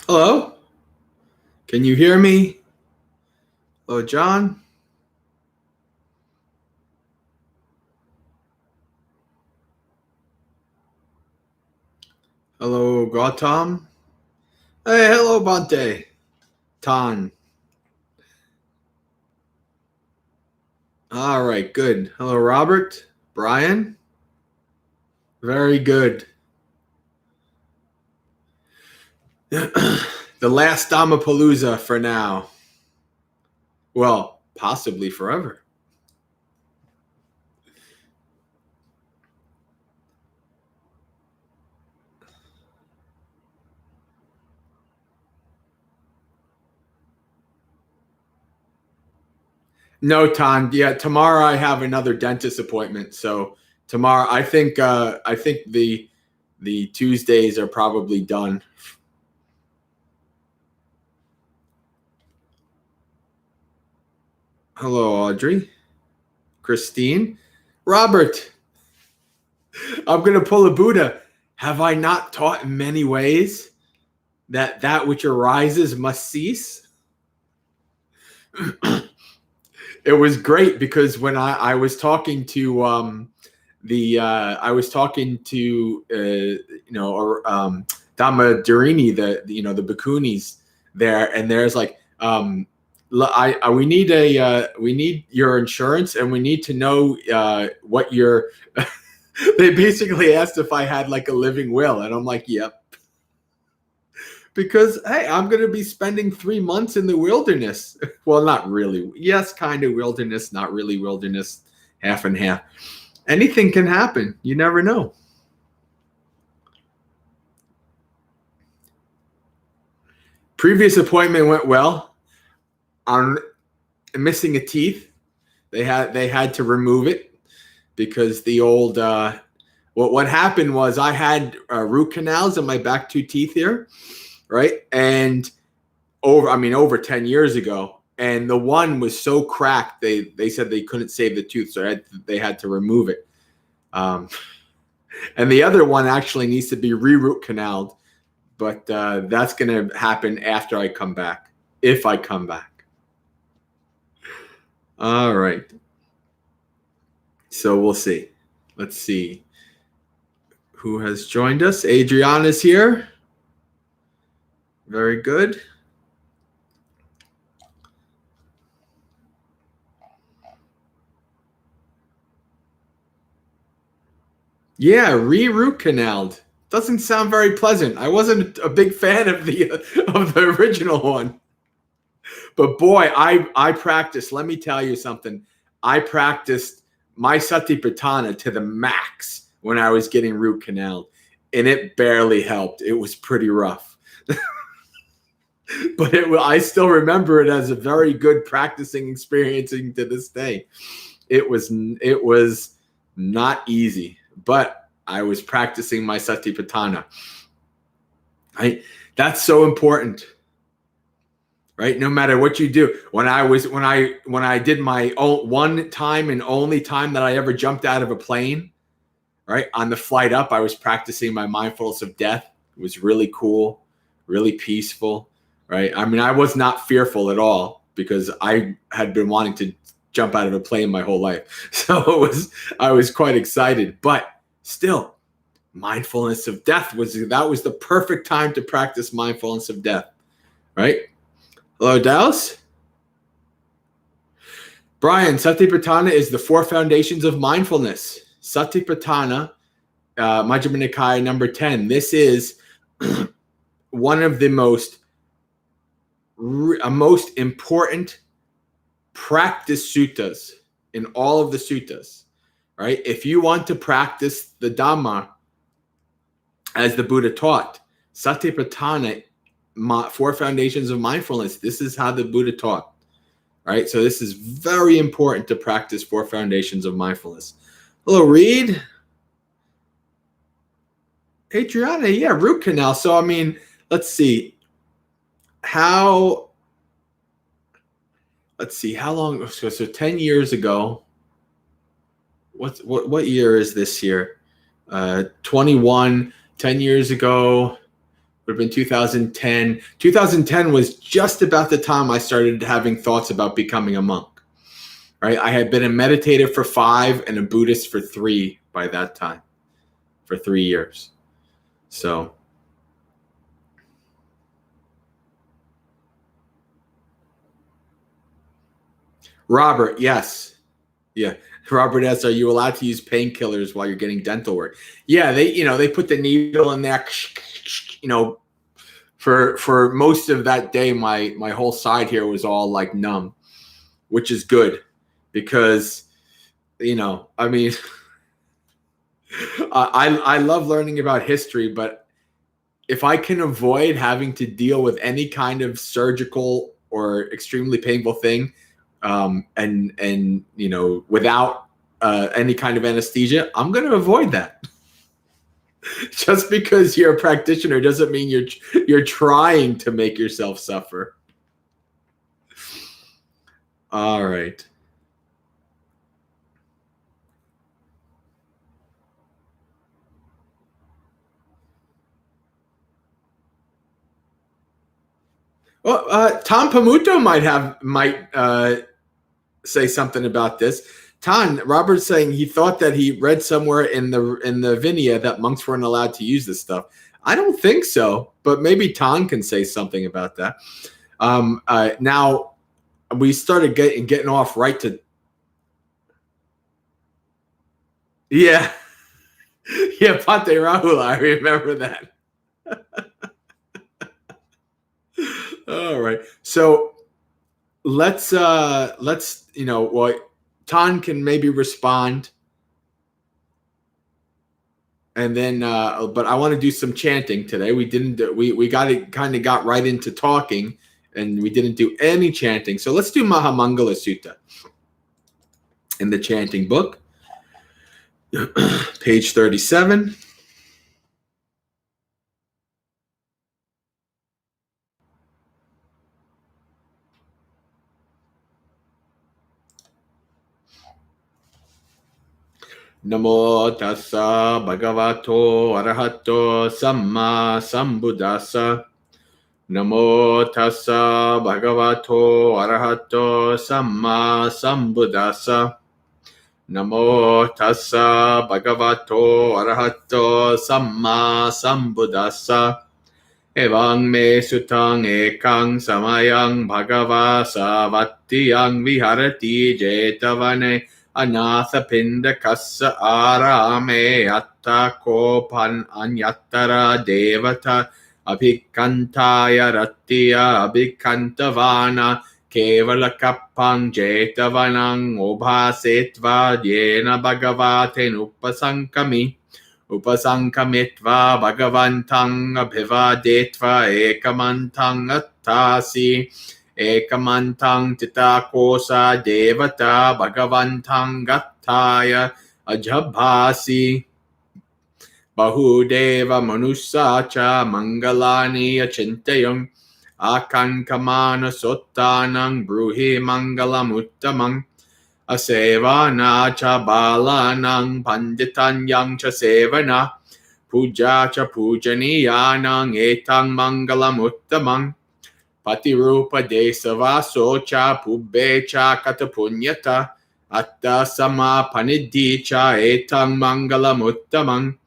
Hello? Can you hear me? Hello, John? Hello, Gautam? Hey, hello, Bante. Tan. All right, good. Hello, Robert. Brian? Very good. The last Dhammapalooza for now. Well, possibly forever. No, Tan. Yeah, tomorrow I have another dentist appointment. So tomorrow, I think the Tuesdays are probably done. Hello, Audrey. Christine. Robert. I'm going to pull a Buddha. Have I not taught in many ways that that which arises must cease? It was great because when I was talking to I was talking to Dhamma Durini, the Bhikkhunis there, and there's like we need your insurance, and we need to know what your they basically asked if I had like a living will, and I'm like, yep. Because, hey, I'm going to be spending 3 months in the wilderness. Well, not really. Yes, kind of wilderness, not really wilderness, half and half. Anything can happen. You never know. Previous appointment went well. On missing a teeth, they had to remove it because the old what happened was I had root canals in my back 2 teeth here, right? And over 10 years ago, and the one was so cracked they said they couldn't save the tooth, so they had to remove it. And the other one actually needs to be re-root canaled, but that's going to happen after I come back, if I come back. All right. So we'll see. Let's see who has joined us. Adriana's here. Very good. Yeah, re-root canaled. Doesn't sound very pleasant. I wasn't a big fan of the original one. But boy, I practiced. Let me tell you something. I practiced my Satipatthana to the max when I was getting root canaled, and it barely helped. It was pretty rough. But I still remember it as a very good practicing experience to this day. It was not easy, but I was practicing my Satipatthana. That's so important. Right? No matter what you do. When I did my one time and only time that I ever jumped out of a plane, right? On the flight up, I was practicing my mindfulness of death. It was really cool, really peaceful, right? I mean, I was not fearful at all because I had been wanting to jump out of a plane my whole life. So I was quite excited, but still, mindfulness of death was the perfect time to practice mindfulness of death, right? Hello, Dallas. Brian, Satipatthana is the 4 foundations of mindfulness. Satipatthana, Majjhima Nikaya number 10. This is one of the most important practice suttas in all of the suttas, right? If you want to practice the Dhamma as the Buddha taught, Satipatthana, 4 foundations of mindfulness, this is how the Buddha taught, right? So this is very important to practice 4 foundations of mindfulness. Hello, Reed. Adriana, yeah, root canal. So, I mean, let's see. How long, so 10 years ago, what year is this year? 21, 10 years ago, would have been 2010. 2010 was just about the time I started having thoughts about becoming a monk. Right? I had been a meditator for 5 and a Buddhist for 3 by that time, for 3 years. So, Robert, yes. Yeah. Robert S., are you allowed to use painkillers while you're getting dental work? Yeah, they put the needle in there, for most of that day, my whole side here was all like numb, which is good because, I mean, I love learning about history, but if I can avoid having to deal with any kind of surgical or extremely painful thing, and without any kind of anesthesia, I'm going to avoid that. Just because you're a practitioner doesn't mean you're trying to make yourself suffer. All right. Well, Tom Pamuto might say something about this. Robert's saying he thought that he read somewhere in the Vinaya that monks weren't allowed to use this stuff. I don't think so, but maybe Tan can say something about that. Now we started getting off right to. Yeah. Yeah, Pate Rahula, I remember that. All right. So let's Tan can maybe respond. And then but I want to do some chanting today. We got right into talking and we didn't do any chanting. So let's do Mahamangala Sutta in the chanting book. Page 37. Namo tassa bhagavato arahato samma sambuddhassa. Namo tassa bhagavato arahato samma sambuddhassa. Namo tassa bhagavato arahato samma sambuddhassa. Evang me sutang ekang samayang bhagavasa vattiyang viharati jetavane anatha pindakassa arame atta kopan anyattara devata abhikantaya rattiya abhikantavana kevala kappang jetavanang obhasetva yena bhagavaten upasankamitva bhagavantang abhivadetva ekamantang attasi ekamantang titakosa devata bhagavantang gattaya ajabhasi bahudeva manusa cha mangalani achintayam akankamana sottanang bruhi mangalam uttamang asevana cha balanang panditanyang cha sevana puja cha pujaniyanang etang mangalam uttamang patirupa desavaso cha pubbe cha katapunyata atta sama panidhi cha etang mangalam uttamang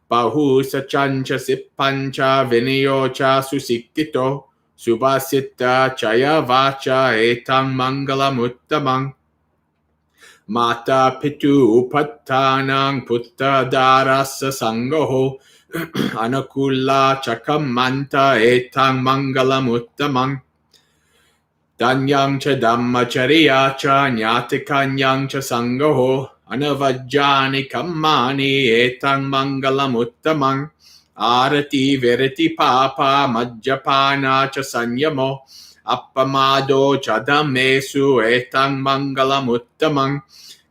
bahu sachancha sippancha viniyo cha susikkito subhasitta chaya vacha etang mangalam uttamang Mata pitu upattanang putta darasa sangoho anakula chakamanta etang mangalam uttamang danyang cha dhammacharya cha nyatikanyang cha sangoho anavajjani kammani etang mangalam uttamang arati verati papa majjapana cha sanyamo appamado cha dhammesu etang mangalam uttamang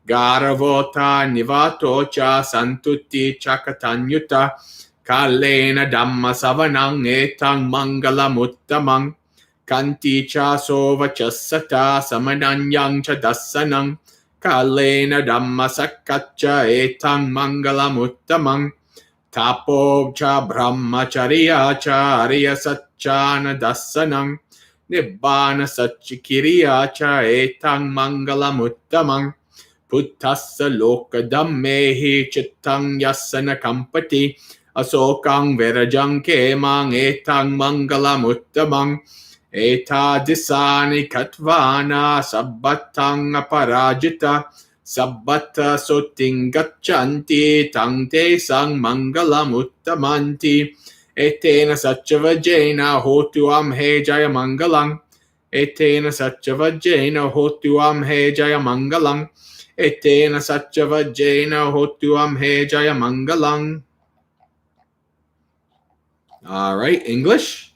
Garavota nivato cha santutti chakatanyuta kalena dhamma savanang etang mangalam uttamang kanti cha sovachassata samananyang cha dassanang kalena dhamma sakkaccha etang mangalam uttamang Tapo cha brahmacharya cha arya satchana dasanam nibbana satchikiriya cha etang mangalamuttamang puttassa lokadammehi chittang yasana kampati asokang virajang kemang etang mangalamuttamang eta disani katvana sabbatang aparajita sabbata soting gachanti tang te sang mangalam uttamanti etena satchavajena hotuam he jaya mangalam etena satchavajena hotuam he jaya mangalam etena satchavajena hotuam he jaya mangalam. All right, English.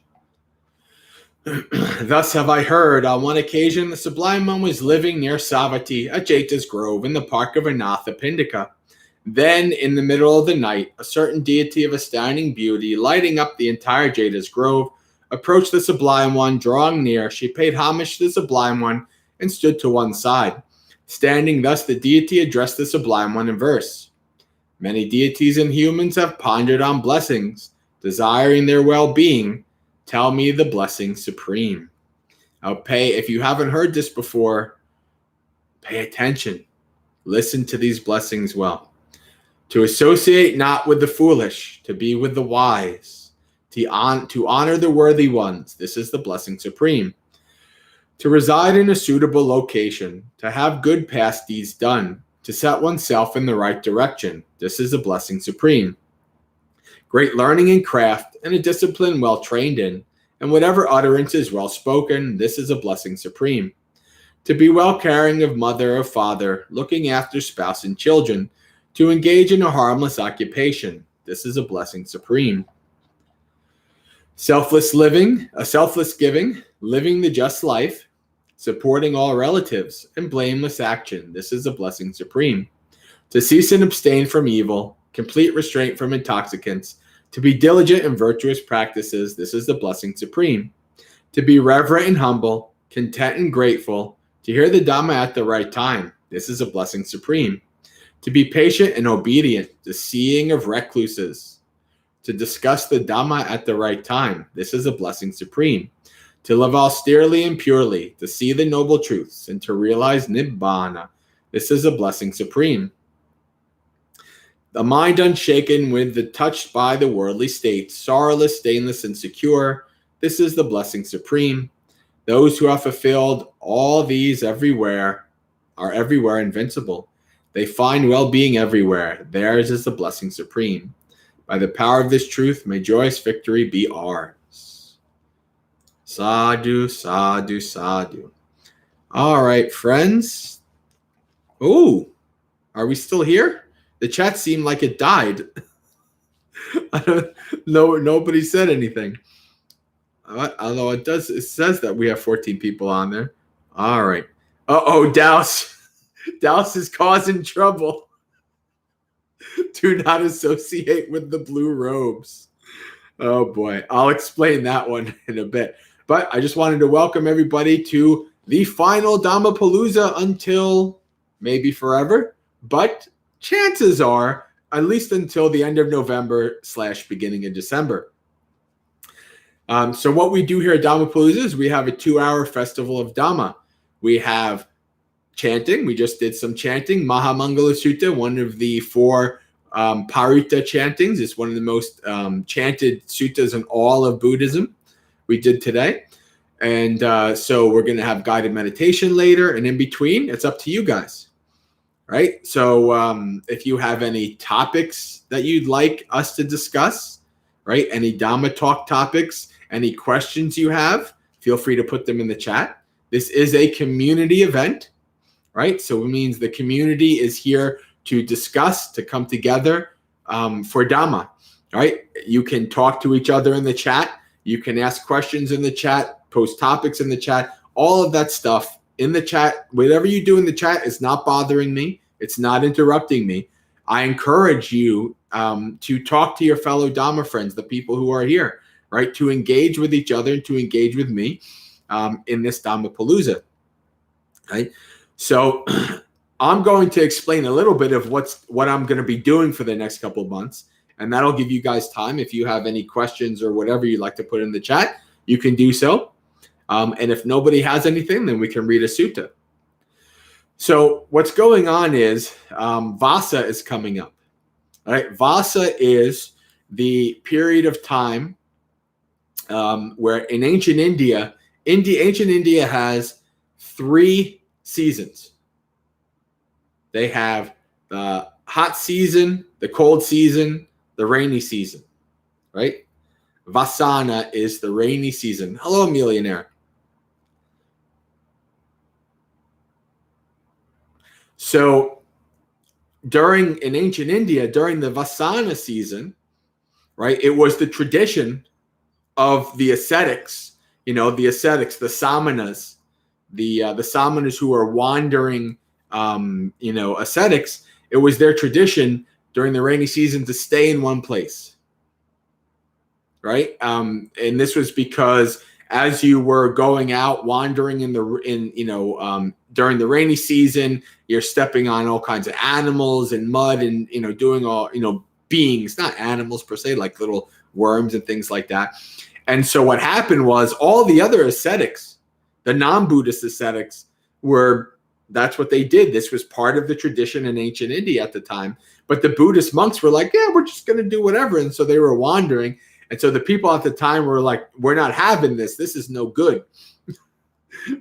Thus have I heard, on one occasion the Sublime One was living near Savatthi at Jeta's Grove in the park of Anathapindika. Then, in the middle of the night, a certain deity of astounding beauty, lighting up the entire Jeta's Grove, approached the Sublime One. Drawing near, she paid homage to the Sublime One and stood to one side. Standing thus, the deity addressed the Sublime One in verse. Many deities and humans have pondered on blessings, desiring their well-being. Tell me the blessing supreme. If you haven't heard this before, pay attention. Listen to these blessings well. To associate not with the foolish, to be with the wise, to honor the worthy ones. This is the blessing supreme. To reside in a suitable location, to have good past deeds done, to set oneself in the right direction. This is the blessing supreme. Great learning and craft, and a discipline well trained in, and whatever utterance is well spoken, this is a blessing supreme. To be well caring of mother or father, looking after spouse and children, to engage in a harmless occupation, this is a blessing supreme. Selfless living, a selfless giving, living the just life, supporting all relatives, and blameless action, this is a blessing supreme. To cease and abstain from evil, complete restraint from intoxicants, to be diligent in virtuous practices, this is the blessing supreme. To be reverent and humble, content and grateful, to hear the Dhamma at the right time, this is a blessing supreme. To be patient and obedient, the seeing of recluses, to discuss the Dhamma at the right time, this is a blessing supreme. To live austerely and purely, to see the noble truths, and to realize Nibbana, this is a blessing supreme. The mind unshaken with the touched by the worldly state, sorrowless, stainless, and secure, this is the blessing supreme. Those who have fulfilled all these everywhere are everywhere invincible. They find well-being everywhere. Theirs is the blessing supreme. By the power of this truth, may joyous victory be ours. Sadhu, sadhu, sadhu. All right, friends. Oh, are we still here? The chat seemed like it died. I don't know. Nobody said anything. Although it says that we have 14 people on there. All right. Uh-oh, Douse. Douse is causing trouble. Do not associate with the blue robes. Oh, boy. I'll explain that one in a bit. But I just wanted to welcome everybody to the final Dhammapalooza until maybe forever. But chances are, at least until the end of November / beginning of December. So what we do here at Dhammapalooza is we have a 2-hour festival of Dhamma. We have chanting. We just did some chanting. Mahamangala Sutta, one of the 4 Parita chantings. It's one of the most chanted suttas in all of Buddhism. We did today. And so we're going to have guided meditation later. And in between, it's up to you guys. Right? So if you have any topics that you'd like us to discuss, right? Any Dhamma talk topics, any questions you have, feel free to put them in the chat. This is a community event, right? So it means the community is here to discuss, to come together for Dhamma, right? You can talk to each other in the chat. You can ask questions in the chat, post topics in the chat, all of that stuff in the chat. Whatever you do in the chat is not bothering me. It's not interrupting me. I encourage you to talk to your fellow Dhamma friends, the people who are here, right? To engage with each other and to engage with me in this Dhammapalooza, right? So I'm going to explain a little bit of what I'm going to be doing for the next couple of months. And that'll give you guys time. If you have any questions or whatever you'd like to put in the chat, you can do so. And if nobody has anything, then we can read a sutta. So what's going on is Vassa is coming up. All right, Vassa is the period of time where in ancient India, ancient India has 3 seasons. They have the hot season, the cold season, the rainy season, right? Vassana is the rainy season. Hello, millionaire. So in ancient India, during the Vassana season, right, it was the tradition of the ascetics, the samanas, the samanas who are wandering, ascetics. It was their tradition during the rainy season to stay in one place, right? And this was because as you were going out wandering during the rainy season, you're stepping on all kinds of animals and mud and doing all beings, not animals per se, like little worms and things like that. And so what happened was all the other ascetics, the non-Buddhist ascetics, that's what they did. This was part of the tradition in ancient India at the time. But the Buddhist monks were like, yeah, we're just going to do whatever. And so they were wandering. And so the people at the time were like, we're not having this. This is no good.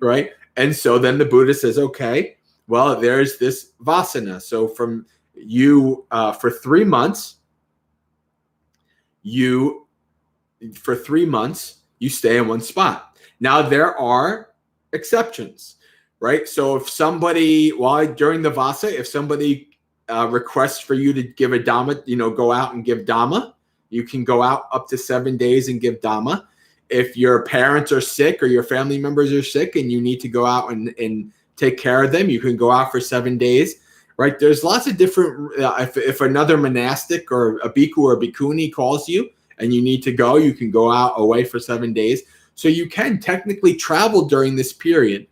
Right? And so then the Buddha says, okay, well, there's this Vassana. So from you, for 3 months, you stay in one spot. Now, there are exceptions, right? So if somebody, during the Vassa, if somebody requests for you to give a Dhamma, go out and give Dhamma, you can go out up to 7 days and give Dhamma. If your parents are sick or your family members are sick and you need to go out and take care of them, you can go out for 7 days, right? There's lots of different, if another monastic or a bhikkhu or a bhikkhuni calls you and you need to go, you can go out away for 7 days. So you can technically travel during this period.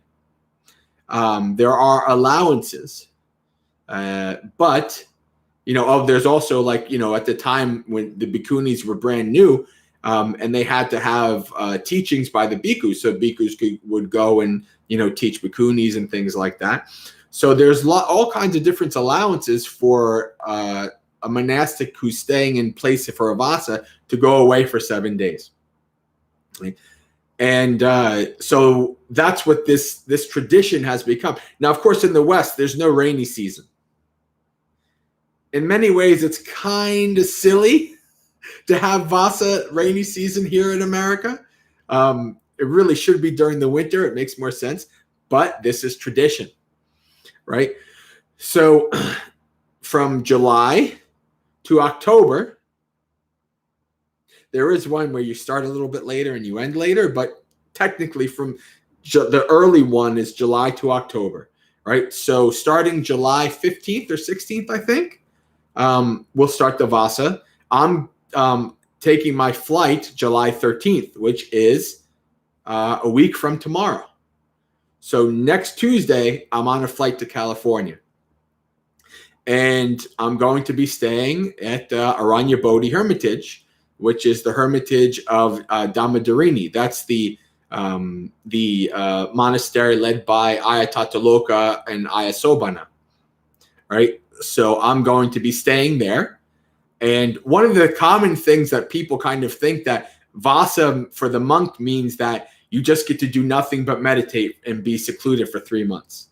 There are allowances, but there's also at the time when the bhikkhunis were brand new, and they had to have teachings by the bhikkhus, so bhikkhus would go and teach bhikkhunis and things like that. So there's all kinds of different allowances for a monastic who's staying in place for a Vassa to go away for 7 days. And so that's what this tradition has become. Now, of course, in the West, there's no rainy season. In many ways, it's kind of silly to have Vassa rainy season here in America. It really should be during the winter. It makes more sense. But this is tradition, right? So from July to October, there is one where you start a little bit later and you end later, but technically from the early one is July to October, right? So starting July 15th or 16th, I think, we'll start the Vassa. I'm taking my flight July 13th, which is a week from tomorrow. So next Tuesday, I'm on a flight to California. And I'm going to be staying at Aranya Bodhi Hermitage, which is the hermitage of Dhammadharini. That's the monastery led by Ayatataloka and Ayasobana, right? So I'm going to be staying there. And one of the common things that people kind of think that Vassa for the monk means that you just get to do nothing but meditate and be secluded for 3 months.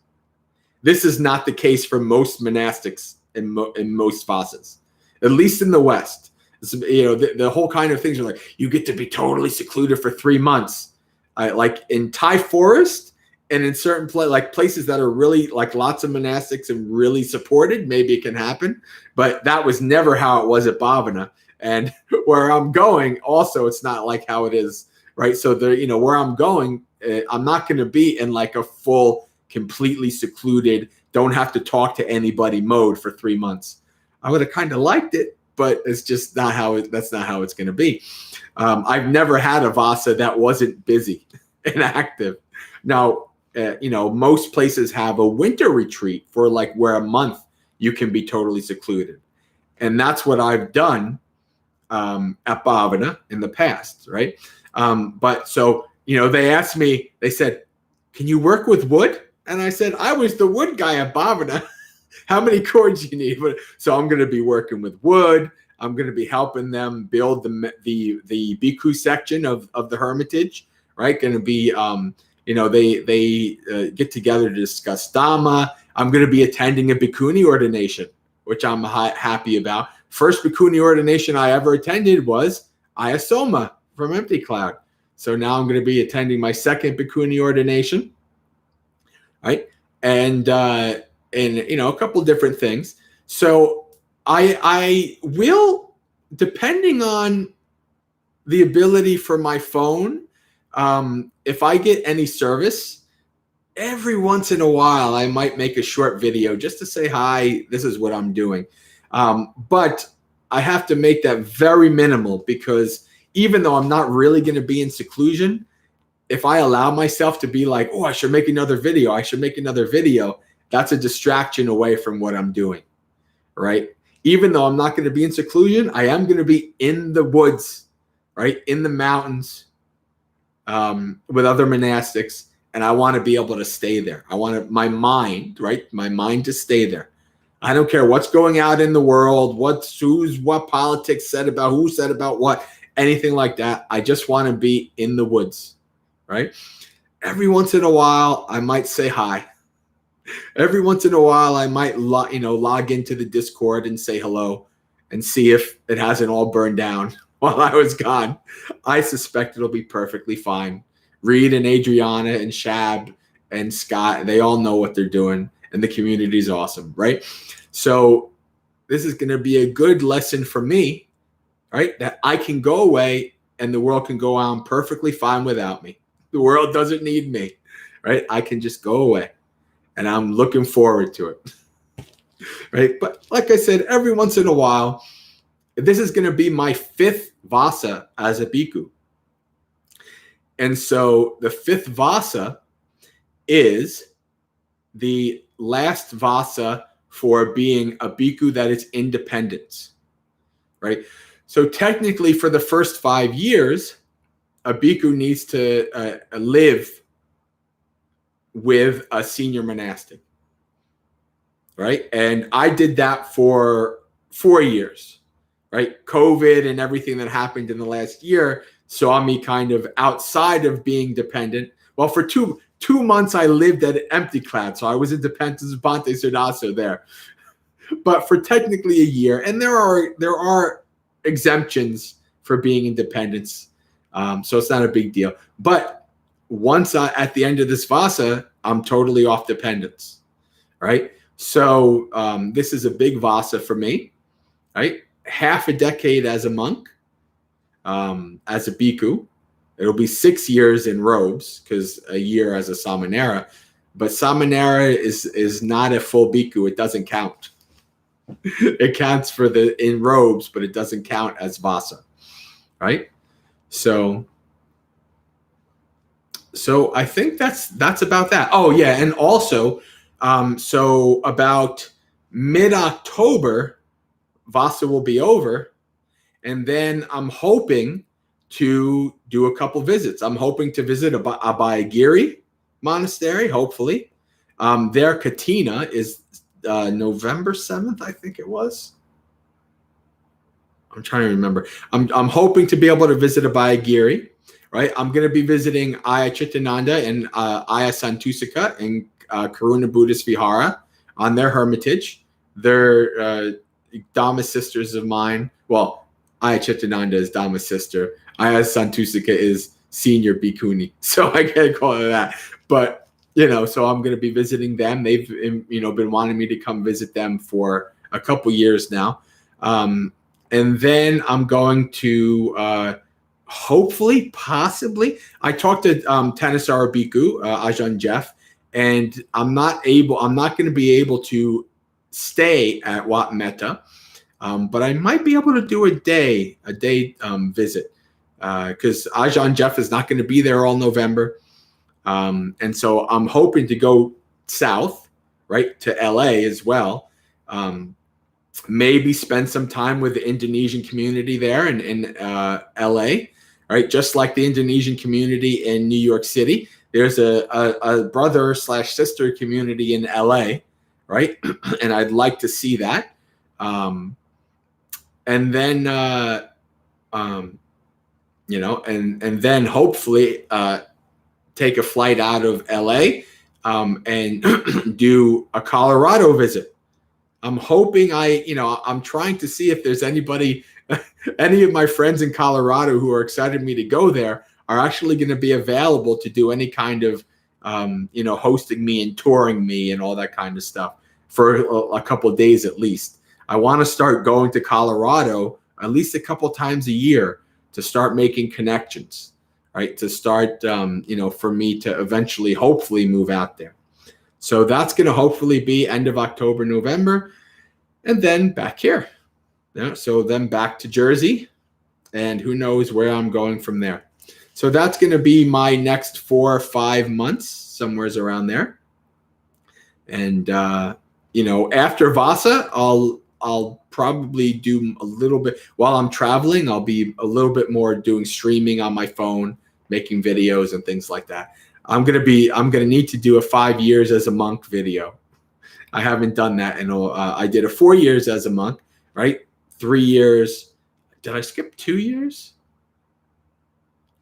This is not the case for most monastics in most Vassas, at least in the West. The whole kind of things are like, you get to be totally secluded for 3 months. Like in Thai forest and in certain places that are really like lots of monastics and really supported, maybe it can happen. But that was never how it was at Bhavana. And where I'm going, also, it's not like how it is, right? So where I'm going, I'm not going to be in like a full, completely secluded, don't have to talk to anybody mode for 3 months. I would have kind of liked it, but it's just not how that's not how it's going to be. I've never had a Vassa that wasn't busy and active. Now, most places have a winter retreat for like where a month you can be totally secluded. And that's what I've done at Bhavana in the past, right? But so, they asked me, they said, can you work with wood? And I said, I was the wood guy at Bhavana. How many cords do you need? So I'm going to be working with wood. I'm going to be helping them build the bhikkhu section of the hermitage, right? Going to be, they get together to discuss Dhamma. I'm going to be attending a bhikkhuni ordination, which I'm happy about. First bhikkhuni ordination I ever attended was Ayasoma from Empty Cloud. So now I'm going to be attending my second bhikkhuni ordination, right? And a couple different things. So I will, depending on the ability for my phone, if I get any service, every once in a while I might make a short video just to say, hi, this is what I'm doing. But I have to make that very minimal, because even though I'm not really going to be in seclusion, if I allow myself to be like, oh, I should make another video, that's a distraction away from what I'm doing, right? Even though I'm not going to be in seclusion, I am going to be in the woods, right? In the mountains with other monastics. And I want to be able to stay there. I want my mind, right? My mind to stay there. I don't care what's going out in the world, what politics said about who said about what, anything like that. I just want to be in the woods, right? Every once in a while, I might say hi. Every once in a while, I might log into the Discord and say hello and see if it hasn't all burned down while I was gone. I suspect it'll be perfectly fine. Reed and Adriana and Shab and Scott, they all know what they're doing, and the community is awesome, right? So this is going to be a good lesson for me, right? That I can go away and the world can go on perfectly fine without me. The world doesn't need me, right? I can just go away, and I'm looking forward to it, right? But like I said, every once in a while, this is going to be my 5th Vassa as a bhikkhu. And so the 5th Vassa is the last Vassa for being a bhikkhu that is independent, right? So technically for the first 5 years, a bhikkhu needs to live with a senior monastic, right? And I did that for 4 years, right? COVID and everything that happened in the last year saw me kind of outside of being dependent. Well, for two months, I lived at Empty Cloud, so I was independent as Bhante Sudaso there. But for technically a year, and there are exemptions for being independents, so it's not a big deal. But once at the end of this Vassa, I'm totally off dependence, right? So this is a big Vassa for me, right? Half a decade as a monk. As a bhikkhu, it'll be 6 years in robes, because a year as a samanera, but samanera is not a full bhikkhu. It doesn't count. It counts for in robes, but it doesn't count as Vassa, right? So I think that's about that. Oh yeah, and also, so about mid-October, Vassa will be over. And then I'm hoping to do a couple visits. I'm hoping to visit Abhayagiri Monastery, hopefully. Their Katina is November 7th, I think it was. I'm trying to remember. I'm hoping to be able to visit Abhayagiri, right? I'm going to be visiting Aya Chittananda and Aya Santusika and Karuna Buddhist Vihara on their hermitage. They're Dhamma sisters of mine. Well, Aya Chittananda is Dhamma's sister. Aya Santusika is senior bhikkhuni. So I can't call her that. But, so I'm going to be visiting them. They've, been wanting me to come visit them for a couple years now. And then I'm going to hopefully, possibly, I talked to Thanissaro Bhikkhu, Ajahn Jeff, and I'm not going to be able to stay at Wat Metta. But I might be able to do a day visit, because Ajahn Jeff is not going to be there all November. And so I'm hoping to go south, right, to LA as well. maybe spend some time with the Indonesian community there in LA, right? Just like the Indonesian community in New York City, there's a brother / sister community in LA, right? And I'd like to see that. And then, you know, and then hopefully take a flight out of LA and do a Colorado visit. I'm hoping I'm trying to see if there's anybody, any of my friends in Colorado who are excited me to go there are actually going to be available to do any kind of, hosting me and touring me and all that kind of stuff for a couple of days at least. I want to start going to Colorado at least a couple times a year to start making connections, right? To start, for me to eventually, hopefully move out there. So that's going to hopefully be end of October, November, and then back here. Yeah, so then back to Jersey, and who knows where I'm going from there. So that's going to be my next 4 or 5 months, somewheres around there. And, after Vassa, I'll probably do a little bit while I'm traveling. I'll be a little bit more doing streaming on my phone, making videos and things like that. I'm going to need to do a 5 years as a monk video. I haven't done that. And I did a 4 years as a monk, right? 3 years. Did I skip 2 years?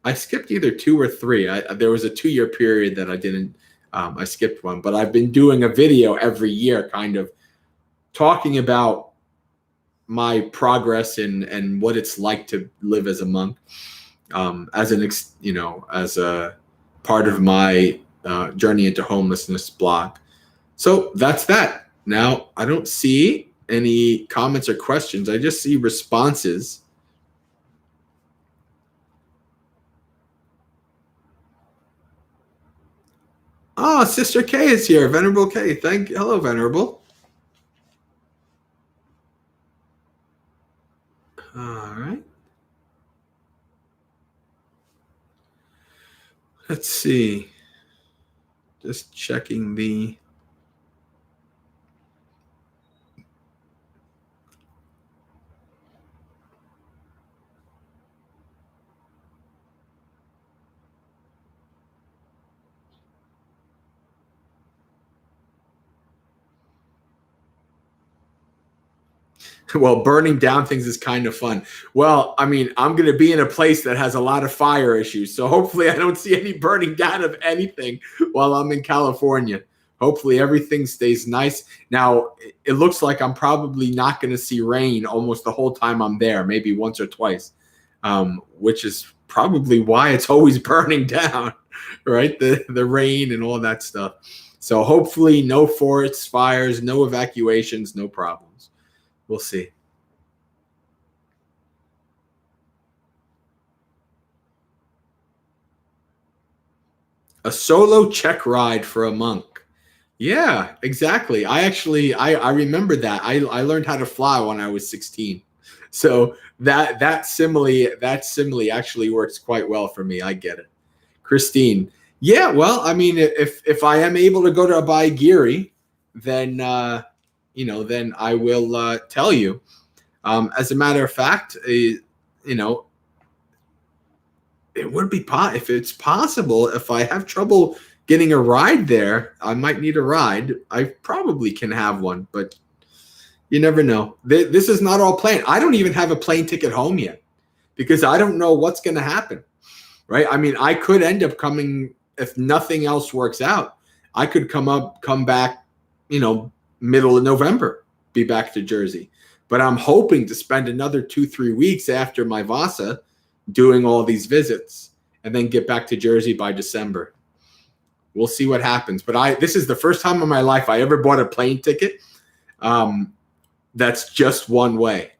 I skipped either 2 or 3. There was a 2-year period that I didn't, I skipped one, but I've been doing a video every year, kind of talking about my progress and what it's like to live as a monk, as a part of my Journey into Homelessness blog. So that's that. Now, I don't see any comments or questions. I just see responses. Oh, Sister K is here. Venerable K. Hello, Venerable. All right. Let's see. Just checking the... Well, burning down things is kind of fun. Well, I mean, I'm going to be in a place that has a lot of fire issues. So hopefully I don't see any burning down of anything while I'm in California. Hopefully everything stays nice. Now, it looks like I'm probably not going to see rain almost the whole time I'm there, maybe once or twice, which is probably why it's always burning down, right? The rain and all that stuff. So hopefully no forest fires, no evacuations, no problems. We'll see. A solo check ride for a monk. Yeah, exactly. I remember that. I learned how to fly when I was 16. So that simile actually works quite well for me. I get it. Christine. Yeah, well, I mean, if I am able to go to Abhayagiri, then then I will tell you. As a matter of fact, it would be if it's possible. If I have trouble getting a ride there, I might need a ride. I probably can have one, but you never know. This is not all planned. I don't even have a plane ticket home yet because I don't know what's going to happen, right? I mean, I could end up coming if nothing else works out. I could come back, middle of November, be back to Jersey. But I'm hoping to spend another 2-3 weeks after my Vassa doing all these visits and then get back to Jersey by December. We'll see what happens. But this is the first time in my life I ever bought a plane ticket that's just one way.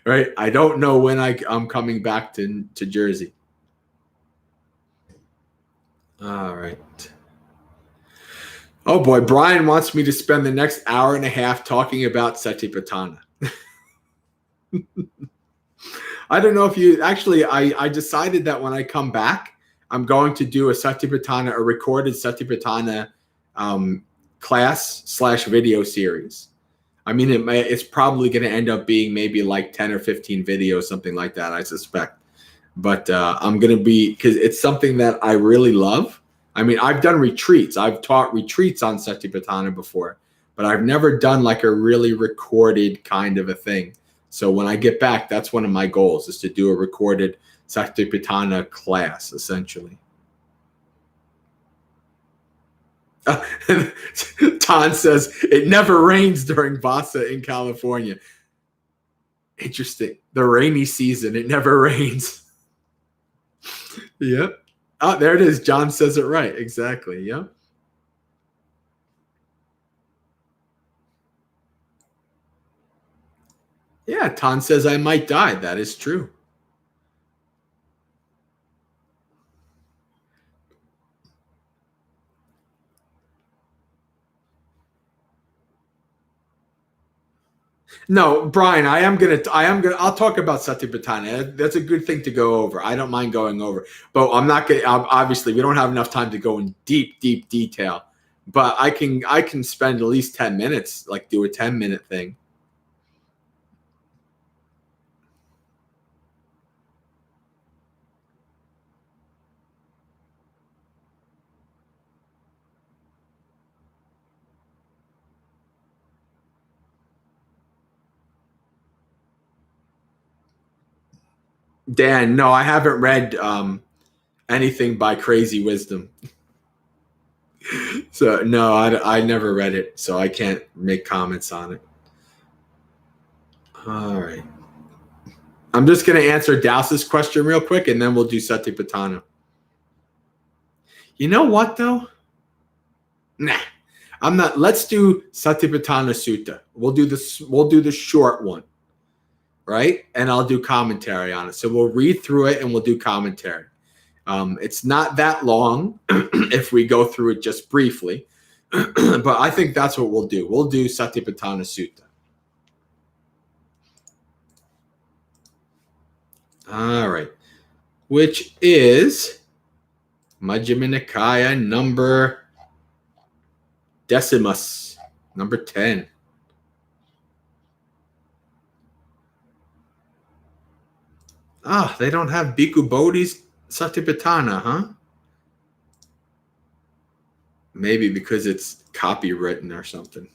Right? I don't know when I'm coming back to Jersey. All right. Oh boy, Brian wants me to spend the next hour and a half talking about Satipatthana. I don't know if you actually, I decided that when I come back, I'm going to do a recorded Satipatthana class / video series. I mean, it's probably going to end up being maybe like 10 or 15 videos, something like that, I suspect. But I'm going to be, because it's something that I really love. I mean, I've done retreats. I've taught retreats on Satipatthana before, but I've never done like a really recorded kind of a thing. So when I get back, that's one of my goals, is to do a recorded Satipatthana class, essentially. Tan says, it never rains during Vassa in California. Interesting. The rainy season, it never rains. Yep. Oh, there it is. John says it right. Exactly. Yep. Yeah, Tan says I might die. That is true. No, Brian, I'll talk about Satipatthana. That's a good thing to go over. I don't mind going over, but I'm not going to, obviously we don't have enough time to go in deep detail, but I can spend at least 10 minutes, like do a 10-minute thing. Dan, no, I haven't read anything by Crazy Wisdom. So no, I never read it, so I can't make comments on it. All right. I'm just going to answer Dallas's question real quick, and then we'll do Satipatthana. You know what, though? Nah, I'm not. Let's do Satipatthana Sutta. We'll do this. We'll do the short one, right? And I'll do commentary on it. So we'll read through it and we'll do commentary. It's not that long if we go through it just briefly, but I think that's what we'll do. We'll do Satipatthana Sutta. All right, which is Majjhima Nikaya number decimus, number 10. Ah, they don't have Bhikkhu Bodhi's Satipatthana, huh? Maybe because it's copywritten or something.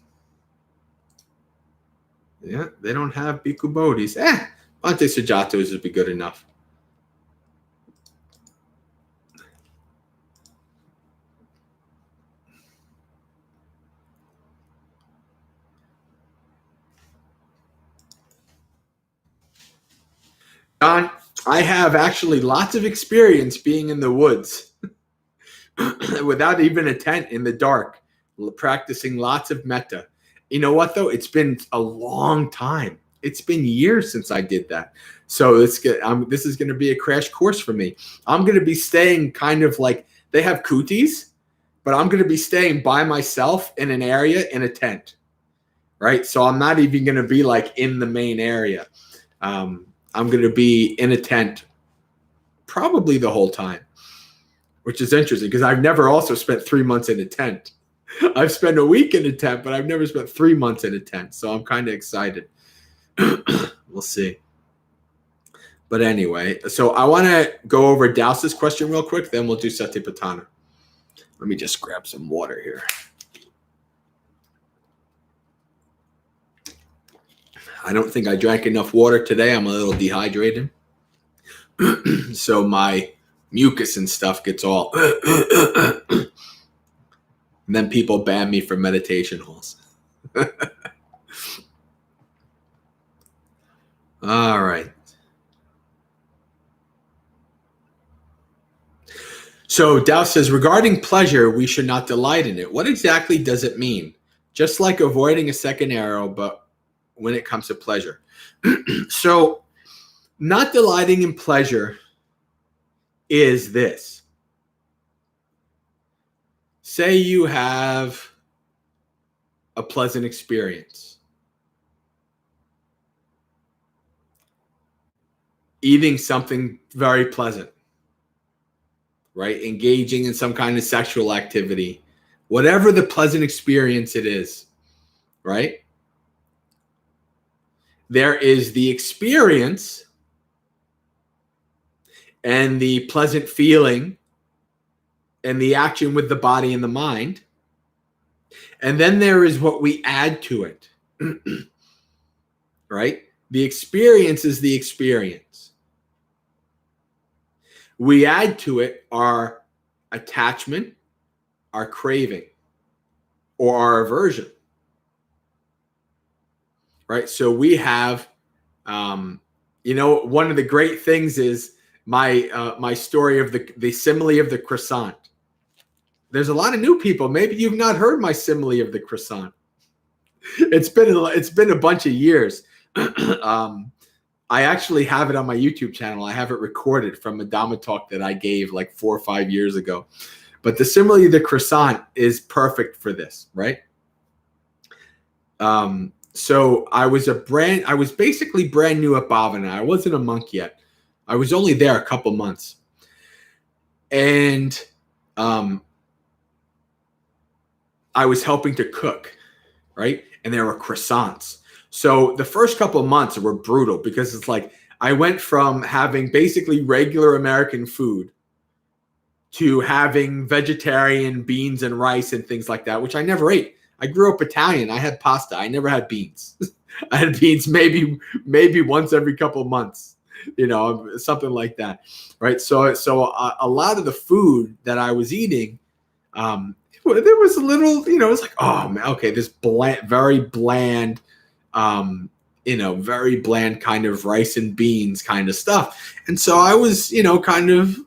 Yeah, they don't have Bhikkhu Bodhi's. Bhante Sujato's would be good enough. Don, I have actually lots of experience being in the woods without even a tent in the dark, practicing lots of metta. You know what, though? It's been a long time. It's been years since I did that. So this is going to be a crash course for me. I'm going to be staying kind of like, they have kutis, but I'm going to be staying by myself in an area in a tent, right? So I'm not even going to be like in the main area. I'm going to be in a tent probably the whole time, which is interesting because I've never also spent 3 months in a tent. I've spent a week in a tent, but I've never spent 3 months in a tent. So I'm kind of excited. We'll see. But anyway, so I want to go over Dallas's question real quick, then we'll do Satipatthana. Let me just grab some water here. I don't think I drank enough water today. I'm a little dehydrated. So my mucus and stuff gets all... and then people ban me from meditation halls. All right. So Dallas says, regarding pleasure, we should not delight in it. What exactly does it mean? Just like avoiding a second arrow, but when it comes to pleasure. So not delighting in pleasure is this. Say you have a pleasant experience. Eating something very pleasant, right? Engaging in some kind of sexual activity, whatever the pleasant experience it is, right? There is the experience and the pleasant feeling and the action with the body and the mind. And then there is what we add to it, right? The experience is the experience. We add to it our attachment, our craving, or our aversion, right? So we have, one of the great things is my story of the simile of the croissant. There's a lot of new people. Maybe you've not heard my simile of the croissant. It's been a bunch of years. I actually have it on my YouTube channel. I have it recorded from a Dhamma talk that I gave like 4 or 5 years ago. But the simile of the croissant is perfect for this, right? So I was basically brand new at Bhavana. I wasn't a monk yet. I was only there a couple months. And I was helping to cook, right? And there were croissants. So the first couple of months were brutal because it's like I went from having basically regular American food to having vegetarian beans and rice and things like that, which I never ate. I grew up Italian. I had pasta. I never had beans. I had beans maybe once every couple of months, something like that, right? So a lot of the food that I was eating, there was a little, it's like, oh man, okay, this very bland kind of rice and beans kind of stuff. And so I was, kind of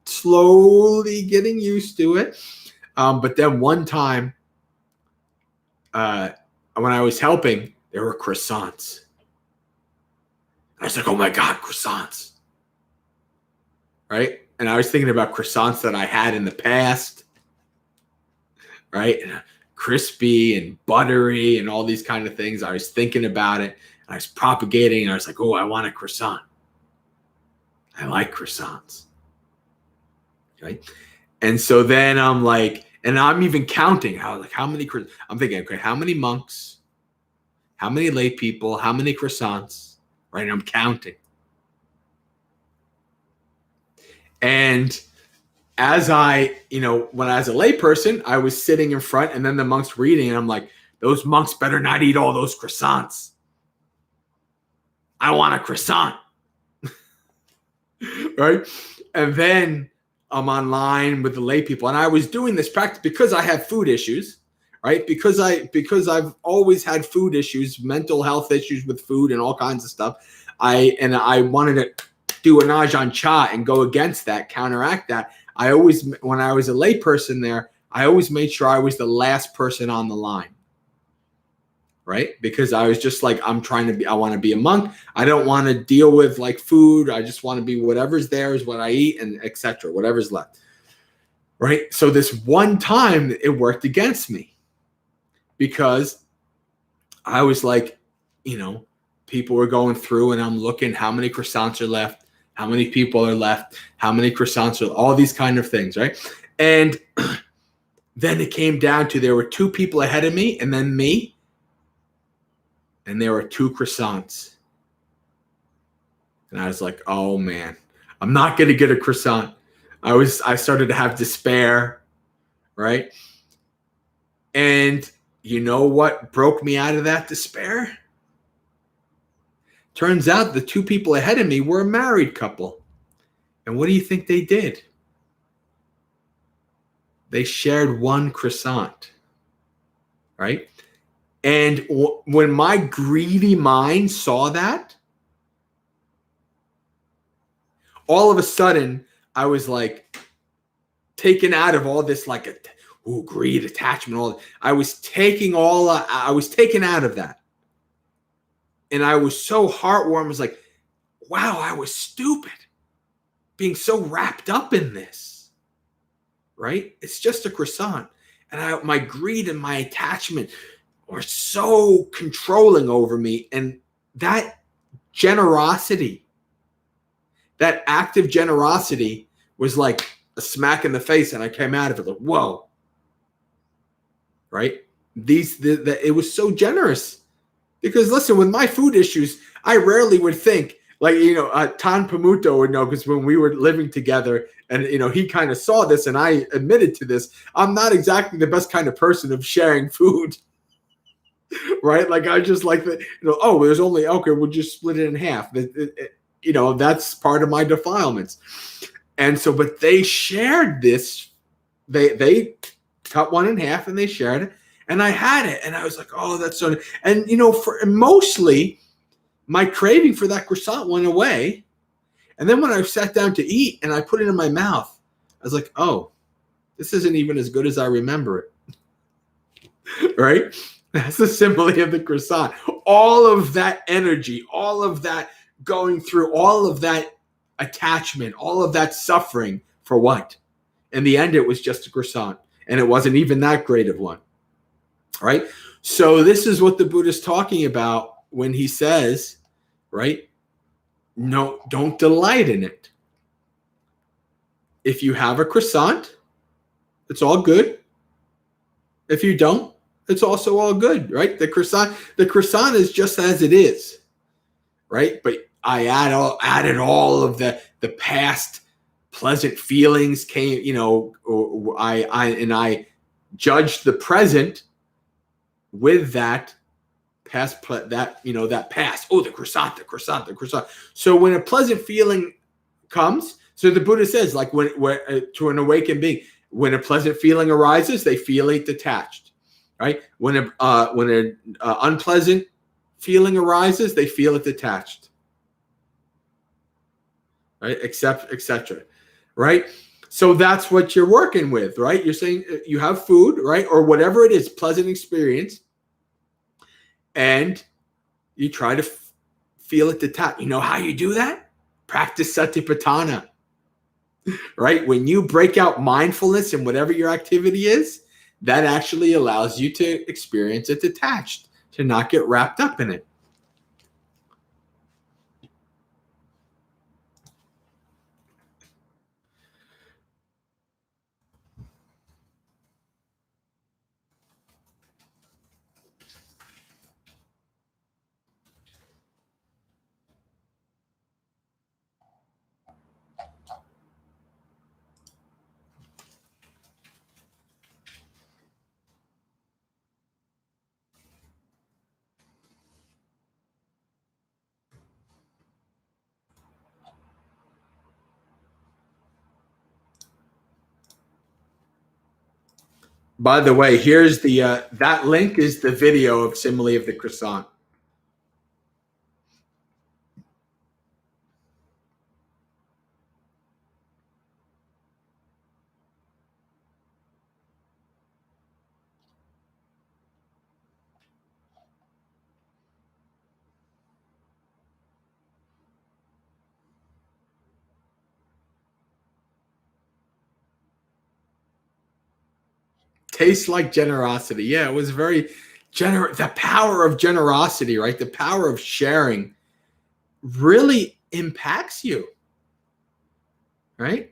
slowly getting used to it. But then one time, when I was helping, there were croissants. I was like, oh my God, croissants. Right? And I was thinking about croissants that I had in the past. Right? And crispy and buttery and all these kind of things. I was thinking about it. And I was propagating. And I was like, oh, I want a croissant. I like croissants. Right? And so then I'm like, and I'm even counting how many, I'm thinking, okay, how many monks, how many lay people, how many croissants, right? And I'm counting. And as when I was a lay person, I was sitting in front and then the monks were eating and I'm like, those monks better not eat all those croissants. I want a croissant. Right? And then I'm online with the lay people. And I was doing this practice because I have food issues, right? Because I've always had food issues, mental health issues with food and all kinds of stuff. I wanted to do an Ajahn Chah and go against that, counteract that. When I was a lay person there, I always made sure I was the last person on the line. Right? Because I was just like, I want to be a monk. I don't want to deal with like food. I just want to be whatever's there is what I eat and etc. Whatever's left. Right? So this one time it worked against me because I was like, people were going through and I'm looking how many croissants are left, how many people are left, how many croissants are, all these kind of things. Right? And then it came down to there were 2 people ahead of me and then me. And there were 2 croissants. And I was like, oh man, I'm not going to get a croissant. I started to have despair, right? And you know what broke me out of that despair? Turns out the 2 people ahead of me were a married couple. And what do you think they did? They shared 1 croissant, right? And when my greedy mind saw that, all of a sudden I was like taken out of all this greed, attachment, I was taken out of that. And I was so heartwarmed. I was like, wow, I was stupid being so wrapped up in this, right? It's just a croissant. And my greed and my attachment were so controlling over me. And that generosity, that active generosity was like a smack in the face. And I came out of it like, whoa, right? It was so generous. Because listen, with my food issues, I rarely would think, like, Tan Pamuto would know, because when we were living together and, he kind of saw this and I admitted to this, I'm not exactly the best kind of person of sharing food, right? Like, I just like the, oh, there's only, okay, we'll just split it in half. That's part of my defilements. And so, but they shared this, they cut one in half and they shared it. And I had it, and I was like, "Oh, that's so." And mostly, my craving for that croissant went away. And then when I sat down to eat, and I put it in my mouth, I was like, "Oh, this isn't even as good as I remember it." Right? That's the simile of the croissant. All of that energy, all of that going through, all of that attachment, all of that suffering for what? In the end, it was just a croissant, and it wasn't even that great of one. Right? So this is what the Buddha is talking about when he says, right? No, don't delight in it. If you have a croissant, it's all good. If you don't, it's also all good, right? The croissant is just as it is, right? But I added all of the past pleasant feelings came, I judged the present with that past, that past. Oh, the croissant. So when a pleasant feeling comes, so the Buddha says, like, when to an awakened being, when a pleasant feeling arises, they feel it detached, right? When an unpleasant feeling arises, they feel it detached, right? Etc. Right? So that's what you're working with, right? You're saying you have food, right? Or whatever it is, pleasant experience, and you try to feel it detached. You know how you do that? Practice Satipatthana, right? When you break out mindfulness in whatever your activity is, that actually allows you to experience it detached, to not get wrapped up in it. By the way, here's the that link is the video of Simile of the Croissant. Tastes like generosity. Yeah, it was very generous. The power of generosity, right? The power of sharing really impacts you, right?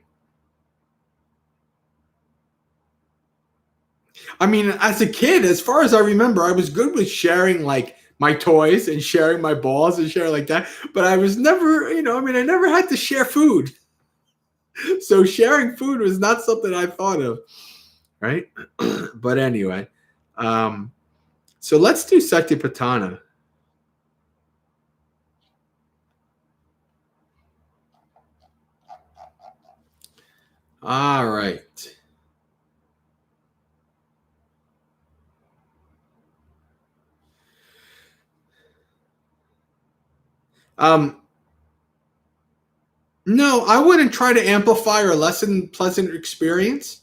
I mean, as a kid, as far as I remember, I was good with sharing, like, my toys and sharing my balls and sharing like that. But I was never, I never had to share food. So sharing food was not something I thought of, right? But anyway, so let's do Satipatthana. All right. No, I wouldn't try to amplify or lessen pleasant experience.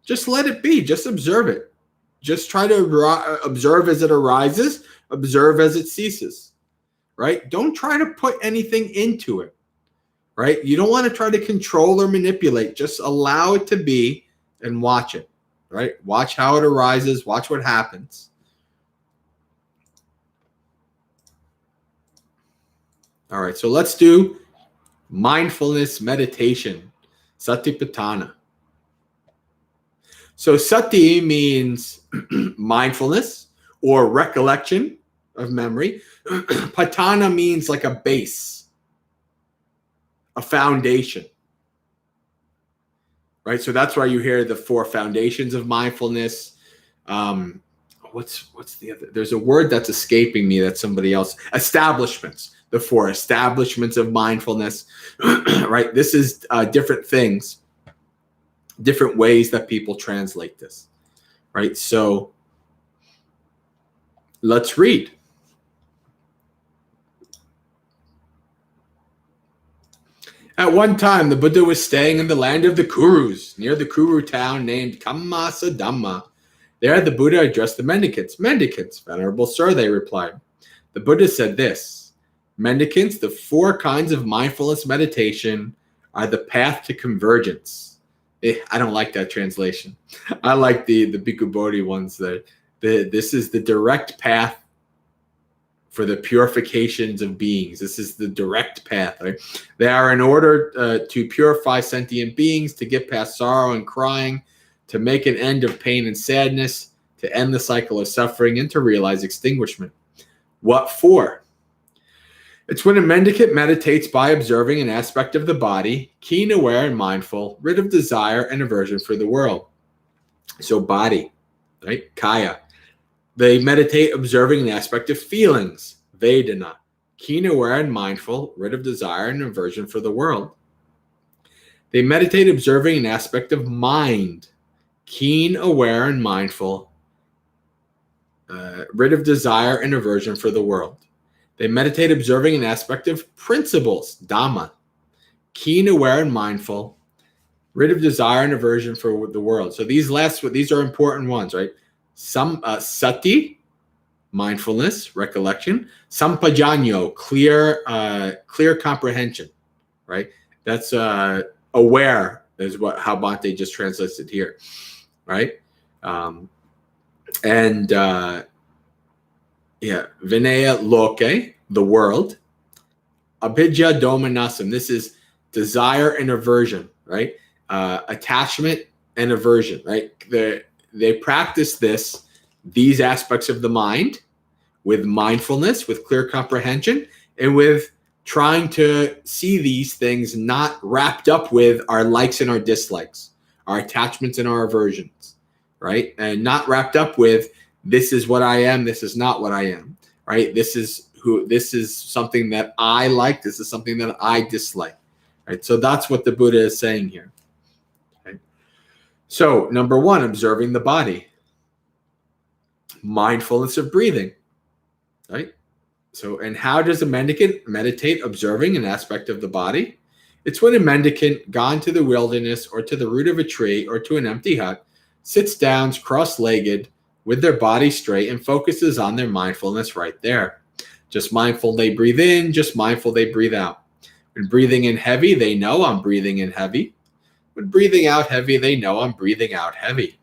Just let it be. Just observe it. Just try to observe as it arises, observe as it ceases, right? Don't try to put anything into it, right? You don't want to try to control or manipulate. Just allow it to be and watch it, right? Watch how it arises. Watch what happens. All right, so let's do mindfulness meditation, Satipatthana. So sati means mindfulness or recollection of memory. Patthana means like a base, a foundation. Right? So that's why you hear the 4 foundations of mindfulness. What's the other? There's a word that's escaping me that somebody else. Establishments. The 4 establishments of mindfulness. Right? This is different things, different ways that people translate this. Right? So let's read. At one time, the Buddha was staying in the land of the Kurus, near the Kuru town named Kammasa Dhamma. There, the Buddha addressed the mendicants. Mendicants, venerable sir, they replied. The Buddha said this: Mendicants, the 4 kinds of mindfulness meditation are the path to convergence. I don't like that translation. I like the Bhikkhu Bodhi ones. This is the direct path for the purifications of beings. This is the direct path. Right? They are in order to purify sentient beings, to get past sorrow and crying, to make an end of pain and sadness, to end the cycle of suffering, and to realize extinguishment. What for? It's when a mendicant meditates by observing an aspect of the body, keen, aware, and mindful, rid of desire and aversion for the world. So body, right? Kaya. They meditate observing an aspect of feelings, Vedana, keen, aware, and mindful, rid of desire and aversion for the world. They meditate observing an aspect of mind, keen, aware, and mindful, rid of desire and aversion for the world. They meditate observing an aspect of principles, Dhamma, keen, aware, and mindful, rid of desire and aversion for the world. So these are important ones, right? Some sati, mindfulness, recollection. Sampajanyo, clear comprehension, right? That's aware is how Bhante just translates it here, right? Vinaya loke, the world. Abhijja domanasam, this is desire and aversion, right? Attachment and aversion, right? They practice these aspects of the mind with mindfulness, with clear comprehension, and with trying to see these things not wrapped up with our likes and our dislikes, our attachments and our aversions, right? And not wrapped up with this is what I am, this is not what I am, right? This is something that I like, this is something that I dislike, right? So that's what the Buddha is saying here. So, number 1, observing the body. Mindfulness of breathing, right? So, and how does a mendicant meditate observing an aspect of the body? It's when a mendicant, gone to the wilderness or to the root of a tree or to an empty hut, sits down cross-legged with their body straight and focuses on their mindfulness right there. Just mindful they breathe in, just mindful they breathe out. When breathing in heavy, they know I'm breathing in heavy. When breathing out heavy, they know I'm breathing out heavy.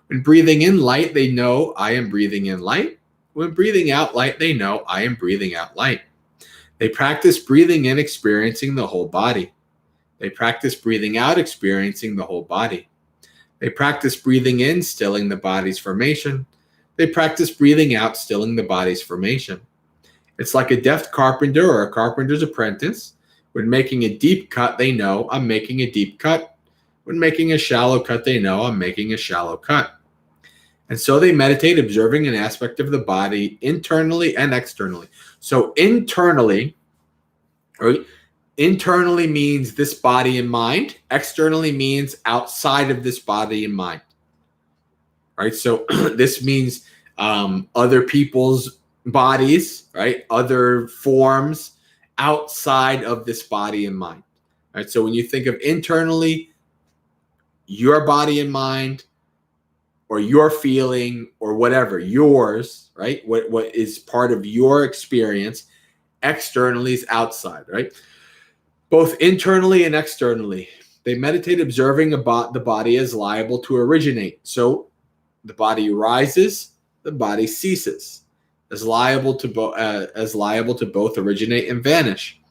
When breathing in light, they know I am breathing in light. When breathing out light, they know I am breathing out light. They practice breathing in, experiencing the whole body. They practice breathing out, experiencing the whole body. They practice breathing in, stilling the body's formation. They practice breathing out, stilling the body's formation. It's like a deft carpenter or a carpenter's apprentice. When making a deep cut, they know I'm making a deep cut. When making a shallow cut, they know I'm making a shallow cut. And so they meditate observing an aspect of the body internally and externally. So internally, right? Internally means this body and mind. Externally means outside of this body and mind. Right? So this means other people's bodies, right? Other forms outside of this body and mind. Right? So when you think of internally, your body and mind, or your feeling, or whatever, yours, right? What is part of your experience, externally is outside, right? Both internally and externally. They meditate observing about the body as liable to originate. So the body rises, the body ceases, as liable to both originate and vanish.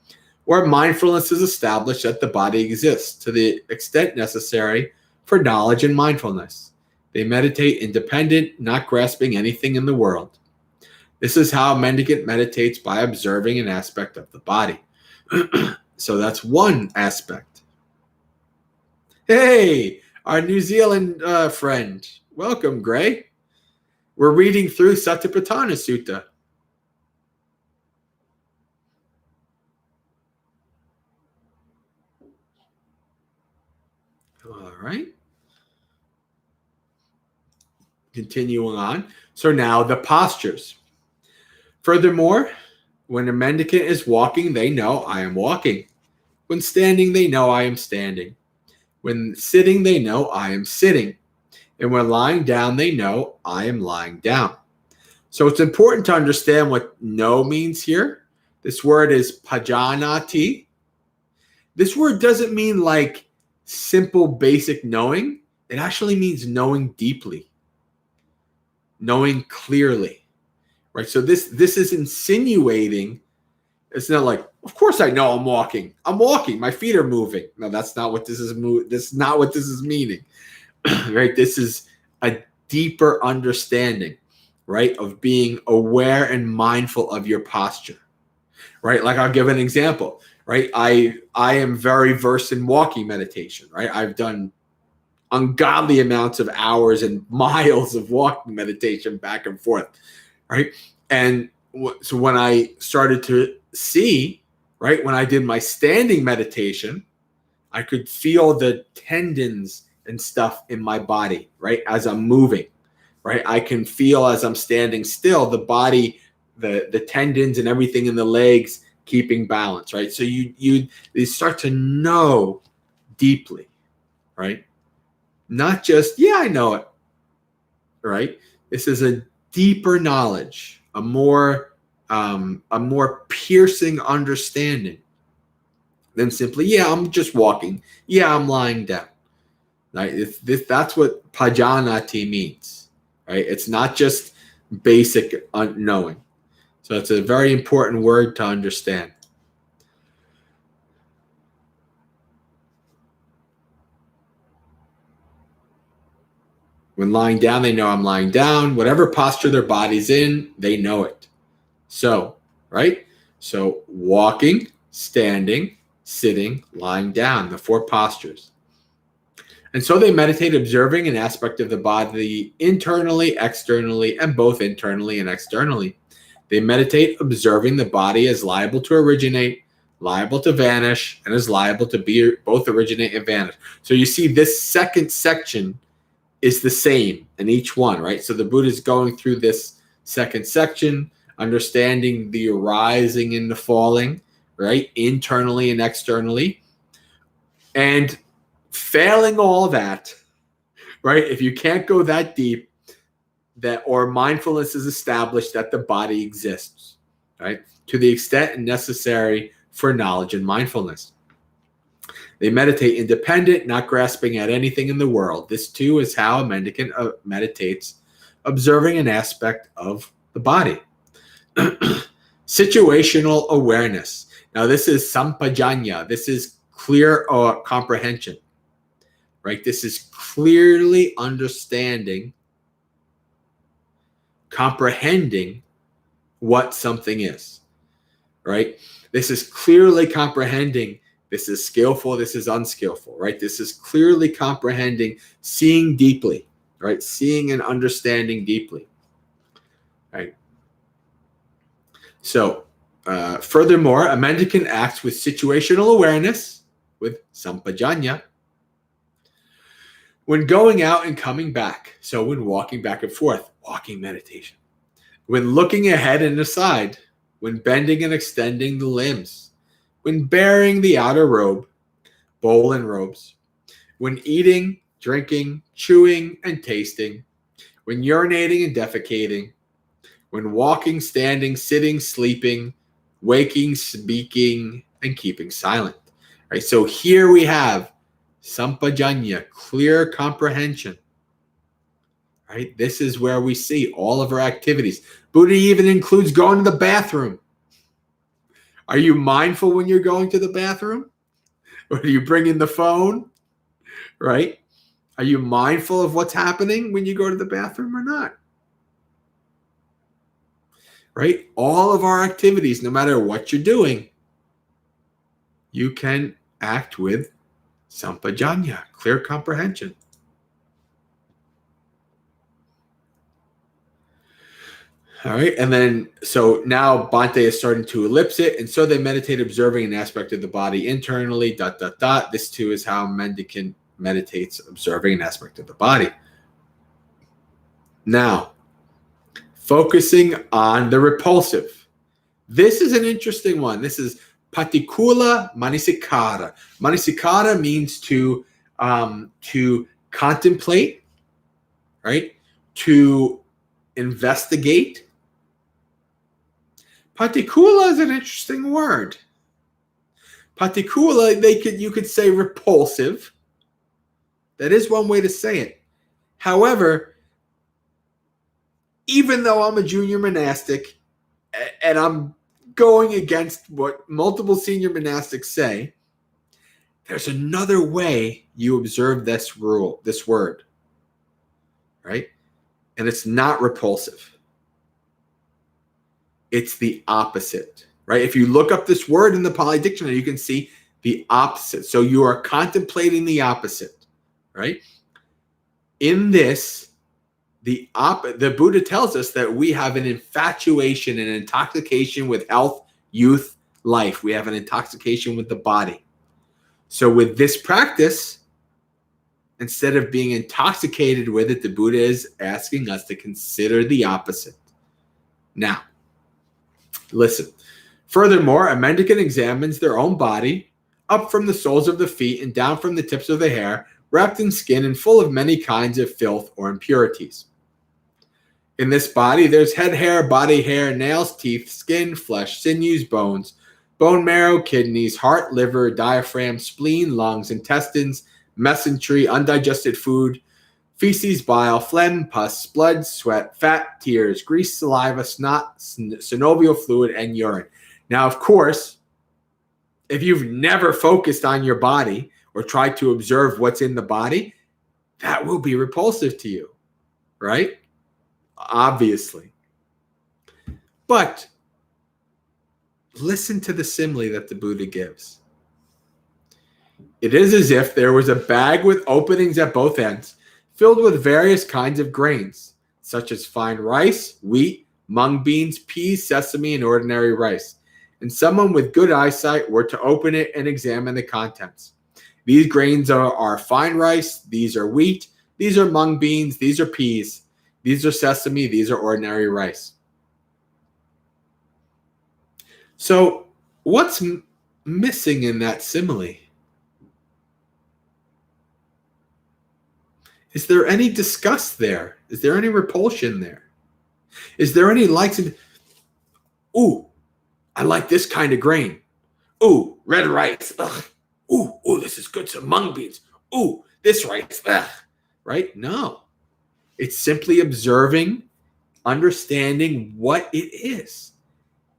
Or mindfulness is established that the body exists to the extent necessary for knowledge and mindfulness. They meditate independent, not grasping anything in the world. This is how a mendicant meditates, by observing an aspect of the body. So that's one aspect. Hey, our New Zealand friend. Welcome, Gray. We're reading through Satipatthana Sutta. All right. Continuing on. So now the postures. Furthermore, when a mendicant is walking, they know I am walking. When standing, they know I am standing. When sitting, they know I am sitting. And when lying down, they know I am lying down. So it's important to understand what know means here. This word is pajanati. This word doesn't mean like simple, basic knowing. It actually means knowing deeply, knowing clearly, right? So this is insinuating. It's not like, of course I know I'm walking. I'm walking. My feet are moving. No, that's not what this is. This is not what this is meaning, right? This is a deeper understanding, right, of being aware and mindful of your posture, right? Like I'll give an example, right? I am very versed in walking meditation, right? I've done ungodly amounts of hours and miles of walking meditation back and forth, right? And so when I started to see, right, when I did my standing meditation, I could feel the tendons and stuff in my body, right, as I'm moving, right? I can feel as I'm standing still, the body, the tendons and everything in the legs keeping balance, right? So you start to know deeply, right? Not just, yeah, I know it, right? This is a deeper knowledge, a more piercing understanding than simply, yeah, I'm just walking. Yeah, I'm lying down. Right? That's what pajanati means, right? It's not just basic knowing. So it's a very important word to understand. When lying down, they know I'm lying down. Whatever posture their body's in, they know it. So, right? So walking, standing, sitting, lying down, the four postures. And so they meditate observing an aspect of the body internally, externally, and both internally and externally. They meditate observing the body as liable to originate, liable to vanish, and is liable to be both originate and vanish. So you see this second section is the same in each one, right? So the Buddha is going through this second section, understanding the arising and the falling, right? Internally and externally. And failing all that, right? If you can't go that deep, that or mindfulness is established that the body exists, right? To the extent necessary for knowledge and mindfulness. They meditate independent, not grasping at anything in the world. This too is how a mendicant meditates, observing an aspect of the body. Situational awareness. Now this is sampajanya. This is clear comprehension, right? This is clearly understanding, comprehending what something is, right? This is clearly comprehending. This is skillful. This is unskillful, right? This is clearly comprehending, seeing deeply, right? Seeing and understanding deeply, right? So, furthermore, a mendicant acts with situational awareness, with sampajanya, when going out and coming back. So when walking back and forth, walking meditation. When looking ahead and aside, when bending and extending the limbs, when bearing the outer robe, bowl and robes, when eating, drinking, chewing, and tasting, when urinating and defecating, when walking, standing, sitting, sleeping, waking, speaking, and keeping silent. Right? So here we have sampajanya, clear comprehension. Right? This is where we see all of our activities. Buddha even includes going to the bathroom. Are you mindful when you're going to the bathroom? Or do you bring in the phone? Right? Are you mindful of what's happening when you go to the bathroom or not? right? All of our activities, no matter what you're doing, you can act with sampajanya, clear comprehension. All right, and then so now Bhante is starting to ellipse it, and so they meditate observing an aspect of the body internally, ... This too is how Mendicant meditates observing an aspect of the body. Now, focusing on the repulsive. This is an interesting one. This is Patikula Manisikara. Manisikara means to contemplate, right? To investigate. Patikula is an interesting word. Patikula, you could say repulsive. That is one way to say it. However, even though I'm a junior monastic and I'm going against what multiple senior monastics say, there's another way you observe this word, right? And it's not repulsive. It's the opposite, right? If you look up this word in the Pali Dictionary, you can see the opposite. So you are contemplating the opposite, right? In this, the Buddha tells us that we have an infatuation, an intoxication with health, youth, life. We have an intoxication with the body. So with this practice, instead of being intoxicated with it, the Buddha is asking us to consider the opposite. Now, listen. Furthermore, a mendicant examines their own body, up from the soles of the feet and down from the tips of the hair, wrapped in skin and full of many kinds of filth or impurities. In this body, there's head hair, body hair, nails, teeth, skin, flesh, sinews, bones, bone marrow, kidneys, heart, liver, diaphragm, spleen, lungs, intestines, mesentery, undigested food, feces, bile, phlegm, pus, blood, sweat, fat, tears, grease, saliva, snot, synovial fluid, and urine. Now, of course, if you've never focused on your body or tried to observe what's in the body, that will be repulsive to you, right? Obviously. But listen to the simile that the Buddha gives. It is as if there was a bag with openings at both ends, filled with various kinds of grains, such as fine rice, wheat, mung beans, peas, sesame, and ordinary rice. And someone with good eyesight were to open it and examine the contents. These grains are fine rice, these are wheat, these are mung beans, these are peas, these are sesame, these are ordinary rice. So what's missing in that simile? Is there any disgust there? Is there any repulsion there? Is there any likes? Ooh, I like this kind of grain. Ooh, red rice. Ugh. Ooh, this is good. Some mung beans. Ooh, this rice. Ugh. Right? No. It's simply observing, understanding what it is.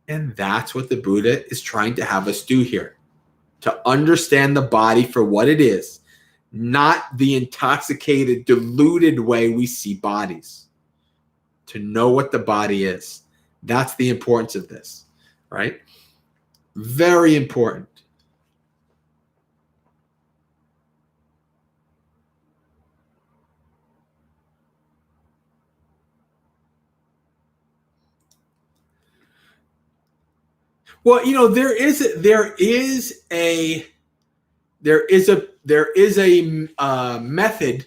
And that's what the Buddha is trying to have us do here. To understand the body for what it is. Not the intoxicated, deluded way we see bodies. To know what the body is. That's the importance of this, right? Very important. Well, you know, there is a method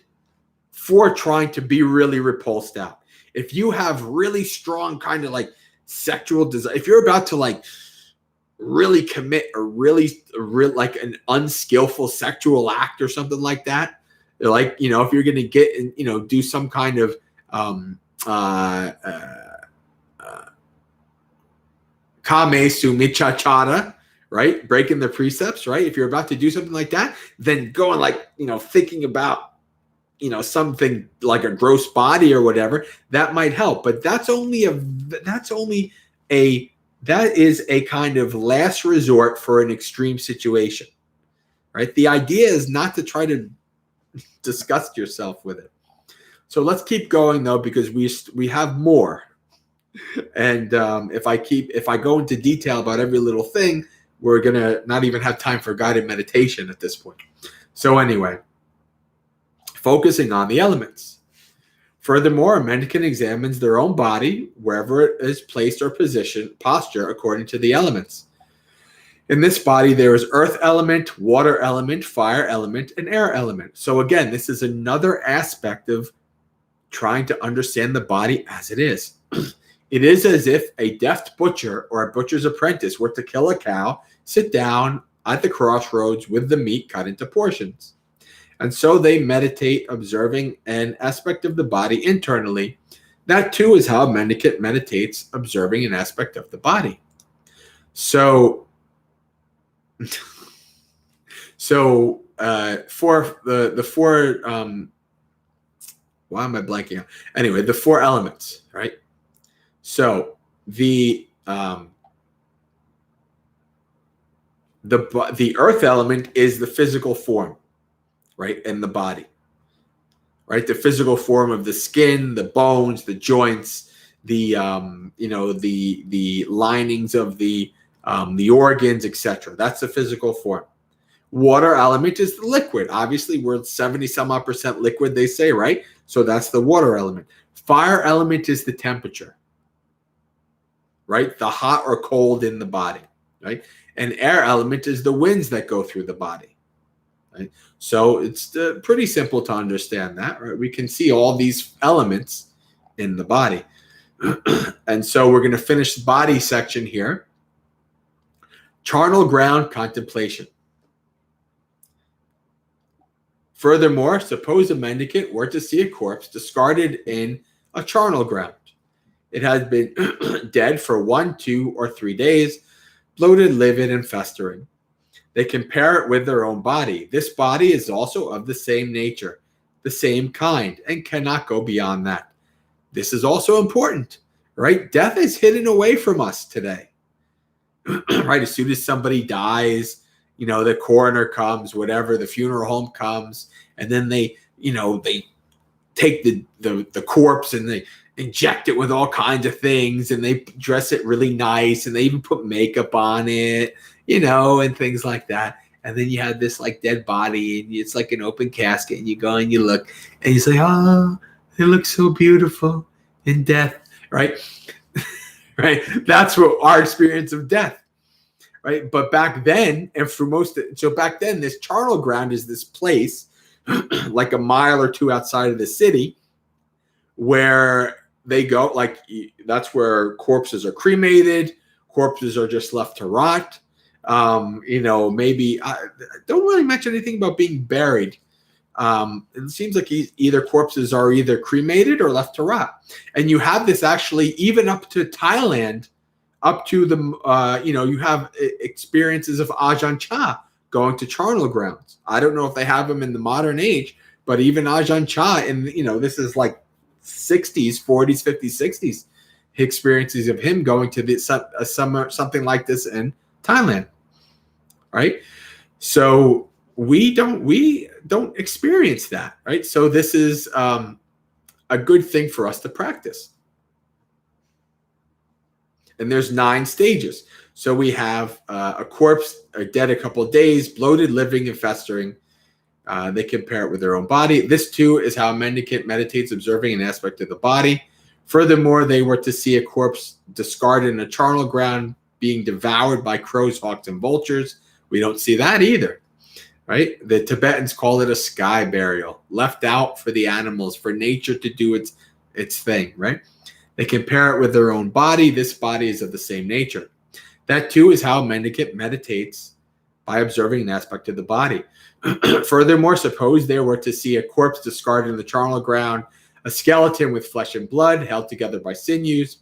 for trying to be really repulsed out. If you have really strong kind of like sexual desire, if you're about to like really commit a really like an unskillful sexual act or something like that, like, you know, if you're going to get, you know, do some kind of kame sumichachara, right? Breaking the precepts, right? If you're about to do something like that, then going like, you know, thinking about, you know, something like a gross body or whatever, that might help. But that is a kind of last resort for an extreme situation, right? The idea is not to try to disgust yourself with it. So let's keep going though, because we have more. And if I go into detail about every little thing, we're going to not even have time for guided meditation at this point. So anyway, focusing on the elements. Furthermore, a mendicant examines their own body, wherever it is placed or posture according to the elements. In this body, there is earth element, water element, fire element, and air element. So again, this is another aspect of trying to understand the body as it is. It is as if a deft butcher or a butcher's apprentice were to kill a cow, sit down at the crossroads with the meat cut into portions. And so they meditate, observing an aspect of the body internally. That too is how a mendicant meditates, observing an aspect of the body. So for the four, why am I blanking out? Anyway, the four elements, right? So the earth element is the physical form, right, in the body, right? The physical form of the skin, the bones, the joints, the the linings of the organs, etc. That's the physical form. Water element is the liquid. Obviously, we're 70-some-odd% liquid, they say, right? So that's the water element. Fire element is the temperature, right? The hot or cold in the body, right? And air element is the winds that go through the body, right? So it's pretty simple to understand that, right? We can see all these elements in the body. And so we're going to finish the body section here. Charnel ground contemplation. Furthermore, suppose a mendicant were to see a corpse discarded in a charnel ground. It has been dead for 1, 2, or 3 days, bloated, livid, and festering. They compare it with their own body. This body is also of the same nature, the same kind, and cannot go beyond that. This is also important, right? Death is hidden away from us today, right? As soon as somebody dies, the coroner comes, whatever, the funeral home comes, and then they take the corpse and they inject it with all kinds of things, and they dress it really nice, and they even put makeup on it, and things like that. And then you have this like dead body, and it's like an open casket, and you go and you look, and you say, oh, it looks so beautiful in death, right? Right? That's what our experience of death. Right. But back then, and for back then, this charnel ground is this place like a mile or two outside of the city where they go, like, that's where corpses are cremated. Corpses are just left to rot. Maybe don't really mention anything about being buried. It seems like either corpses are either cremated or left to rot. And you have this actually even up to Thailand. Up to the, you have experiences of Ajahn Chah going to charnel grounds. I don't know if they have them in the modern age, but even Ajahn Chah, this is like 60s, 40s, 50s, 60s, experiences of him going to something like this in Thailand, right? So we don't experience that, right? So this is a good thing for us to practice. And there's 9 stages. So we have a corpse dead a couple of days, bloated, living, and festering. They compare it with their own body. This too is how a mendicant meditates, observing an aspect of the body. Furthermore, they were to see a corpse discarded in a charnel ground, being devoured by crows, hawks, and vultures. We don't see that either, right? The Tibetans call it a sky burial, left out for the animals, for nature to do its thing, right? They compare it with their own body. This body is of the same nature. That too is how a mendicant meditates, by observing an aspect of the body. Furthermore, suppose they were to see a corpse discarded in the charnel ground, a skeleton with flesh and blood held together by sinews,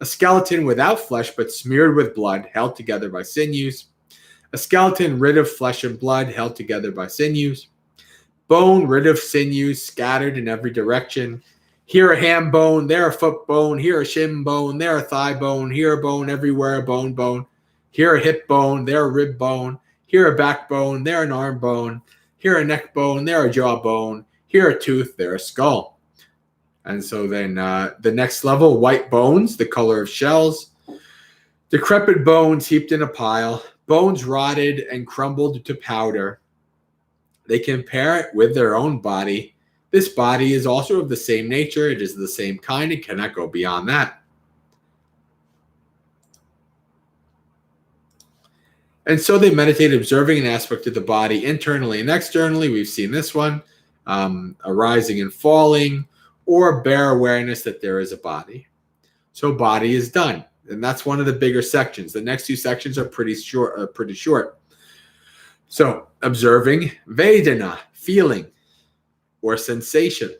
a skeleton without flesh but smeared with blood held together by sinews, a skeleton rid of flesh and blood held together by sinews, bone rid of sinews scattered in every direction, here a ham bone, there a foot bone, here a shin bone, there a thigh bone, here a bone everywhere, a bone, here a hip bone, there a rib bone, here a backbone, there an arm bone, here a neck bone, there a jaw bone, here a tooth, there a skull. And so then the next level, white bones, the color of shells. Decrepit bones heaped in a pile. Bones rotted and crumbled to powder. They compare it with their own body. This body is also of the same nature. It is the same kind and cannot go beyond that. And so they meditate, observing an aspect of the body internally and externally. We've seen this one, arising and falling, or bare awareness that there is a body. So body is done. And that's one of the bigger sections. The next two sections are pretty short. So observing Vedana, feeling or sensation,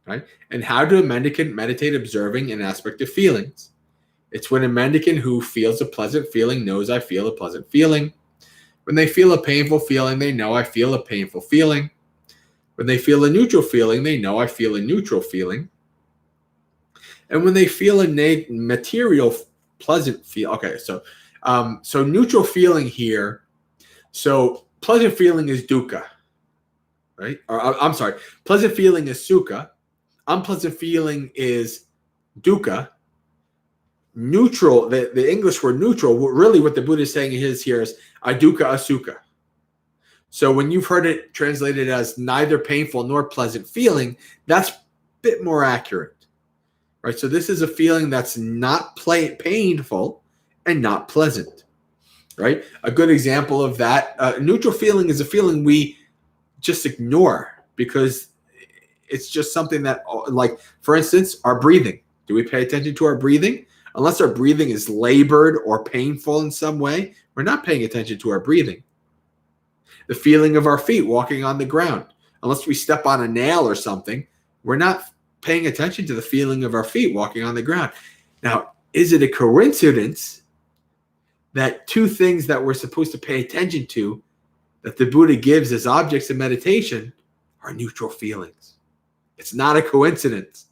right? And how do a mendicant meditate observing an aspect of feelings? It's when a mendicant who feels a pleasant feeling knows I feel a pleasant feeling. When they feel a painful feeling, they know I feel a painful feeling. When they feel a neutral feeling, they know I feel a neutral feeling. And when they feel a material pleasant feel, okay, so neutral feeling here. So pleasant feeling is dukkha, right? Or I'm sorry, pleasant feeling is sukha. Unpleasant feeling is dukkha. Neutral, the English word neutral, really what the Buddha is saying here is adukkha asukha. So when you've heard it translated as neither painful nor pleasant feeling, that's a bit more accurate. Right, so this is a feeling that's not painful and not pleasant, right? A good example of that, neutral feeling is a feeling we just ignore because it's just something that, like, for instance, our breathing. Do we pay attention to our breathing? Unless our breathing is labored or painful in some way, we're not paying attention to our breathing. The feeling of our feet walking on the ground. Unless we step on a nail or something, we're not paying attention to the feeling of our feet walking on the ground. Now, is it a coincidence that two things that we're supposed to pay attention to that the Buddha gives as objects of meditation are neutral feelings? It's not a coincidence,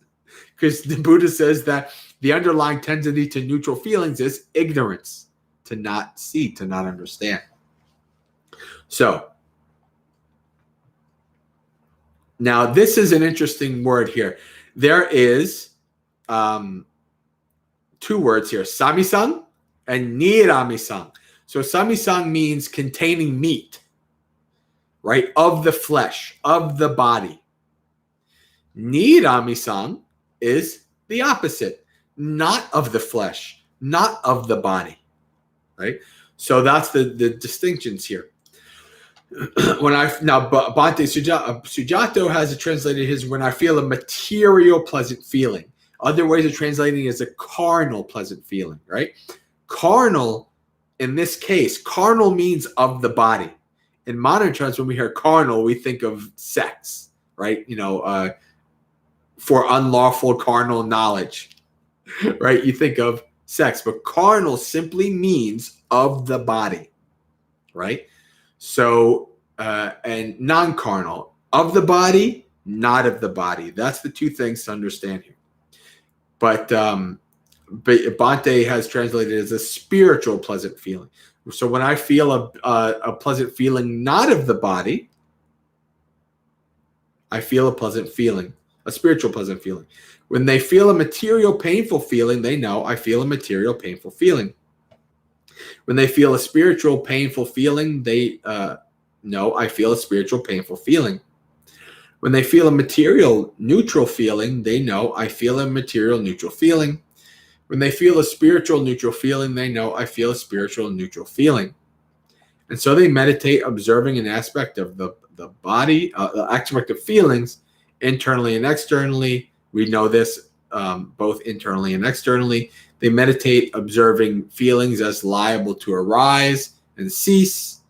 because the Buddha says that the underlying tendency to neutral feelings is ignorance, to not see, to not understand. So, now this is an interesting word here. There is two words here, samisang and niramisang. So samisang means containing meat, right? Of the flesh, of the body. Niramisang is the opposite, not of the flesh, not of the body, right? So that's the distinctions here. Bhante Sujato has it translated his when I feel a material pleasant feeling. Other ways of translating is a carnal pleasant feeling, right? Carnal, in this case, carnal means of the body. In modern terms, when we hear carnal, we think of sex, right? For unlawful carnal knowledge, right? You think of sex, but carnal simply means of the body, right? So, and non-carnal, of the body, not of the body. That's the two things to understand here. But Bhante has translated it as a spiritual pleasant feeling. So when I feel a pleasant feeling not of the body, I feel a pleasant feeling, a spiritual pleasant feeling. When they feel a material painful feeling, they know I feel a material painful feeling. When they feel a spiritual painful feeling, they know I feel a spiritual painful feeling. When they feel a material neutral feeling, they know I feel a material neutral feeling. When they feel a spiritual neutral feeling, they know I feel a spiritual neutral feeling. And so they meditate observing an aspect of the body, the aspect of feelings internally and externally. We know this both internally and externally. They meditate observing feelings as liable to arise and cease,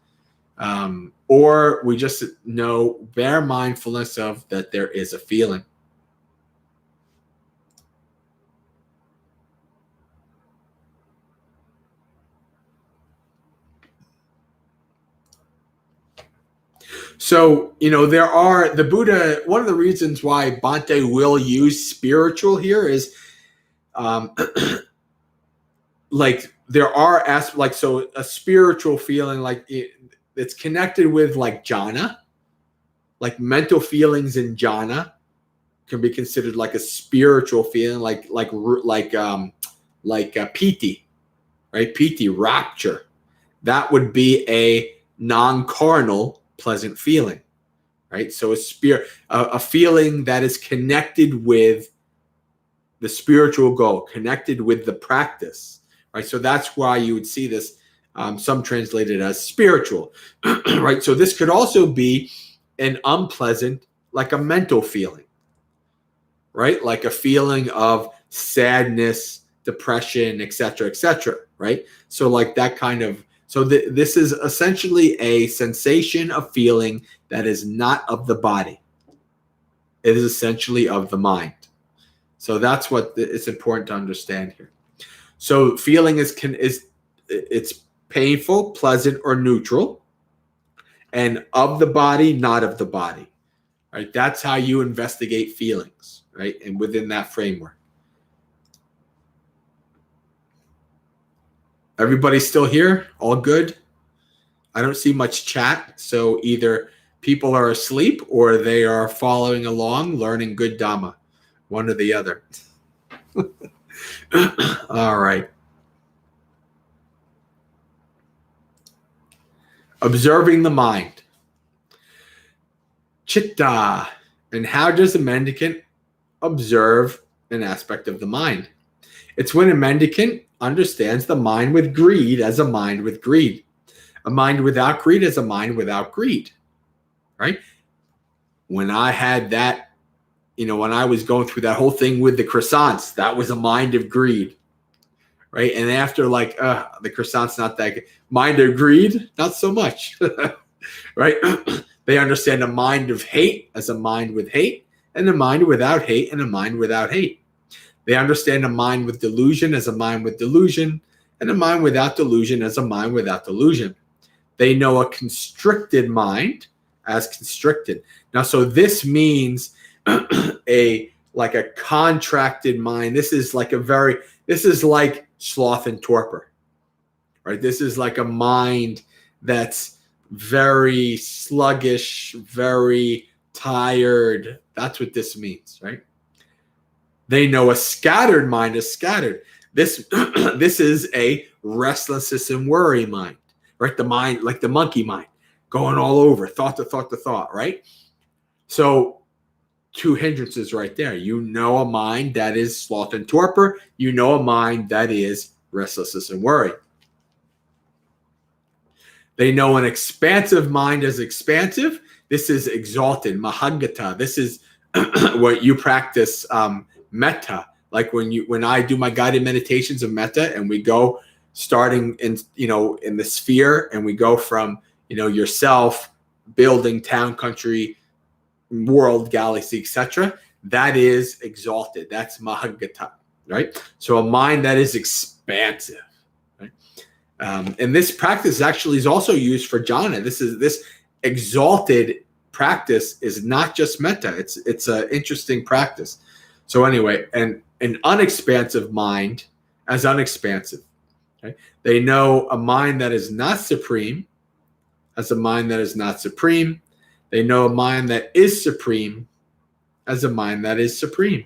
or we just know bare mindfulness of that there is a feeling. So, the Buddha, one of the reasons why Bhante will use spiritual here is like there are aspects, so a spiritual feeling, like it's connected with like jhana, like mental feelings in jhana, can be considered like a spiritual feeling, like piti, right? Piti, rapture. That would be a non-carnal, pleasant feeling, right? So a feeling that is connected with the spiritual goal, connected with the practice, right? So that's why you would see this, some translated as spiritual, right? So this could also be an unpleasant, like a mental feeling, right? Like a feeling of sadness, depression, etc., right? So like that kind of, so this is essentially a sensation of feeling that is not of the body. It is essentially of the mind. So that's what it's important to understand here. So feeling is it's painful, pleasant, or neutral, and of the body, not of the body. Right? That's how you investigate feelings, right? And within that framework. Everybody still here? All good? I don't see much chat, so either people are asleep or they are following along, learning good Dhamma. One or the other. All right. Observing the mind. Chitta. And how does a mendicant observe an aspect of the mind? It's when a mendicant understands the mind with greed as a mind with greed. A mind without greed is a mind without greed, right? When I had that, when I was going through that whole thing with the croissants, that was a mind of greed, right? And after the croissant's not that good. Mind of greed, not so much, right? They understand a mind of hate as a mind with hate, and a mind without hate and a mind without hate. They understand a mind with delusion as a mind with delusion, and a mind without delusion as a mind without delusion. They know a constricted mind as constricted. Now, so this means a contracted mind. This is like sloth and torpor, right? This is like a mind that's very sluggish, very tired. That's what this means, right? They know a scattered mind is scattered. This is a restlessness and worry mind, right? The mind, like the monkey mind, going all over, thought to thought to thought, right? So 2 hindrances right there. You know a mind that is sloth and torpor. You know a mind that is restlessness and worry. They know an expansive mind as expansive. This is exalted, Mahagata. This is what you practice metta. Like when I do my guided meditations of metta, and we go starting in the sphere, and we go from yourself, building, town, country, world, galaxy, etc. That is exalted. That's Mahagata, right? So a mind that is expansive, right? And this practice actually is also used for jhana. This exalted practice is not just metta. It's an interesting practice. So anyway, an unexpansive mind as unexpansive. Okay? They know a mind that is not supreme as a mind that is not supreme. They know a mind that is supreme as a mind that is supreme.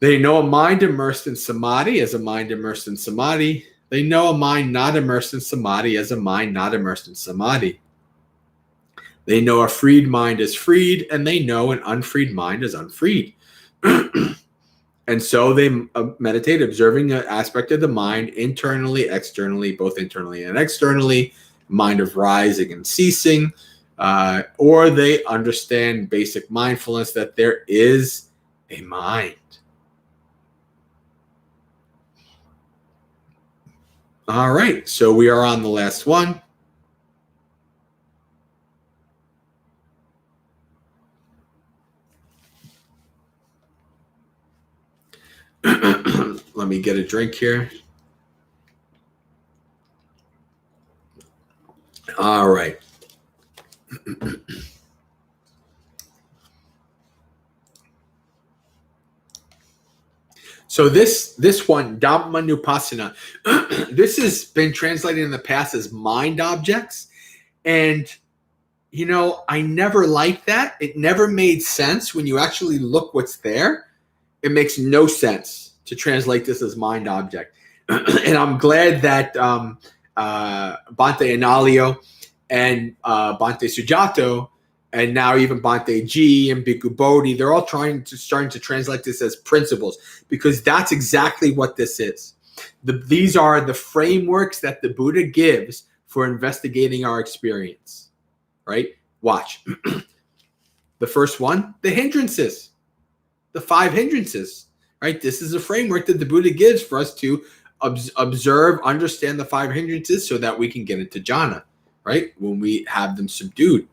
They know a mind immersed in samadhi as a mind immersed in samadhi. They know a mind not immersed in samadhi as a mind not immersed in samadhi. They know a freed mind is freed, and they know an unfreed mind is unfreed. And so they meditate, observing an aspect of the mind internally, externally, both internally and externally, mind of rising and ceasing, or they understand basic mindfulness that there is a mind. All right, so we are on the last one. Let me get a drink here. All right. So this one, Dhammanupassana, this has been translated in the past as mind objects. And, I never liked that. It never made sense when you actually look what's there. It makes no sense to translate this as mind object. And I'm glad that Bhante Análio and Bhante Sujato, and now even Bhante G and Bhikkhu Bodhi, they're all starting to translate this as principles, because that's exactly what this is. These are the frameworks that the Buddha gives for investigating our experience, right? Watch. The first one, the hindrances, the 5 hindrances, right? This is a framework that the Buddha gives for us to observe, understand the 5 hindrances so that we can get into jhana, right? When we have them subdued.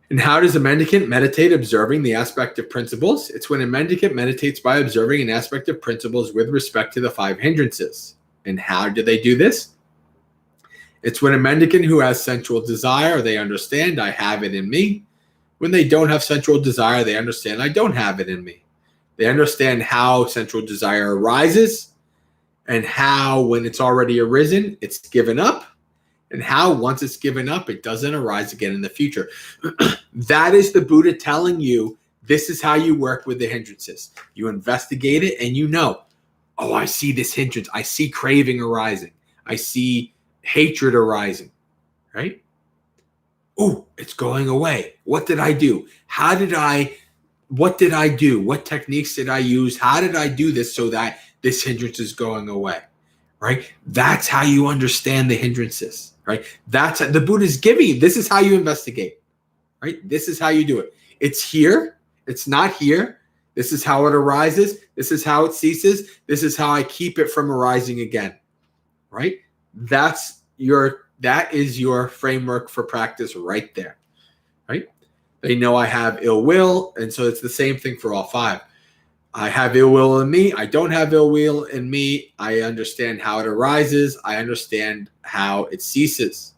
And how does a mendicant meditate observing the aspect of principles? It's when a mendicant meditates by observing an aspect of principles with respect to the 5 hindrances. And how do they do this? It's when a mendicant who has sensual desire, they understand, I have it in me. When they don't have sensual desire, they understand, I don't have it in me. They understand how sensual desire arises, and how, when it's already arisen, it's given up, and how, once it's given up, it doesn't arise again in the future. That is the Buddha telling you, this is how you work with the hindrances. You investigate it, and you know, oh, I see this hindrance. I see craving arising. I see hatred arising, right? Oh, it's going away. What did I do? What did I do? What techniques did I use? How did I do this so that this hindrance is going away, right? That's how you understand the hindrances, right? That's the Buddha's giving you. This is how you investigate, right? This is how you do it. It's here. It's not here. This is how it arises. This is how it ceases. This is how I keep it from arising again, right? That is your framework for practice right there, right? They know I have ill will, and so it's the same thing for all 5. I have ill will in me. I don't have ill will in me. I understand how it arises. I understand how it ceases.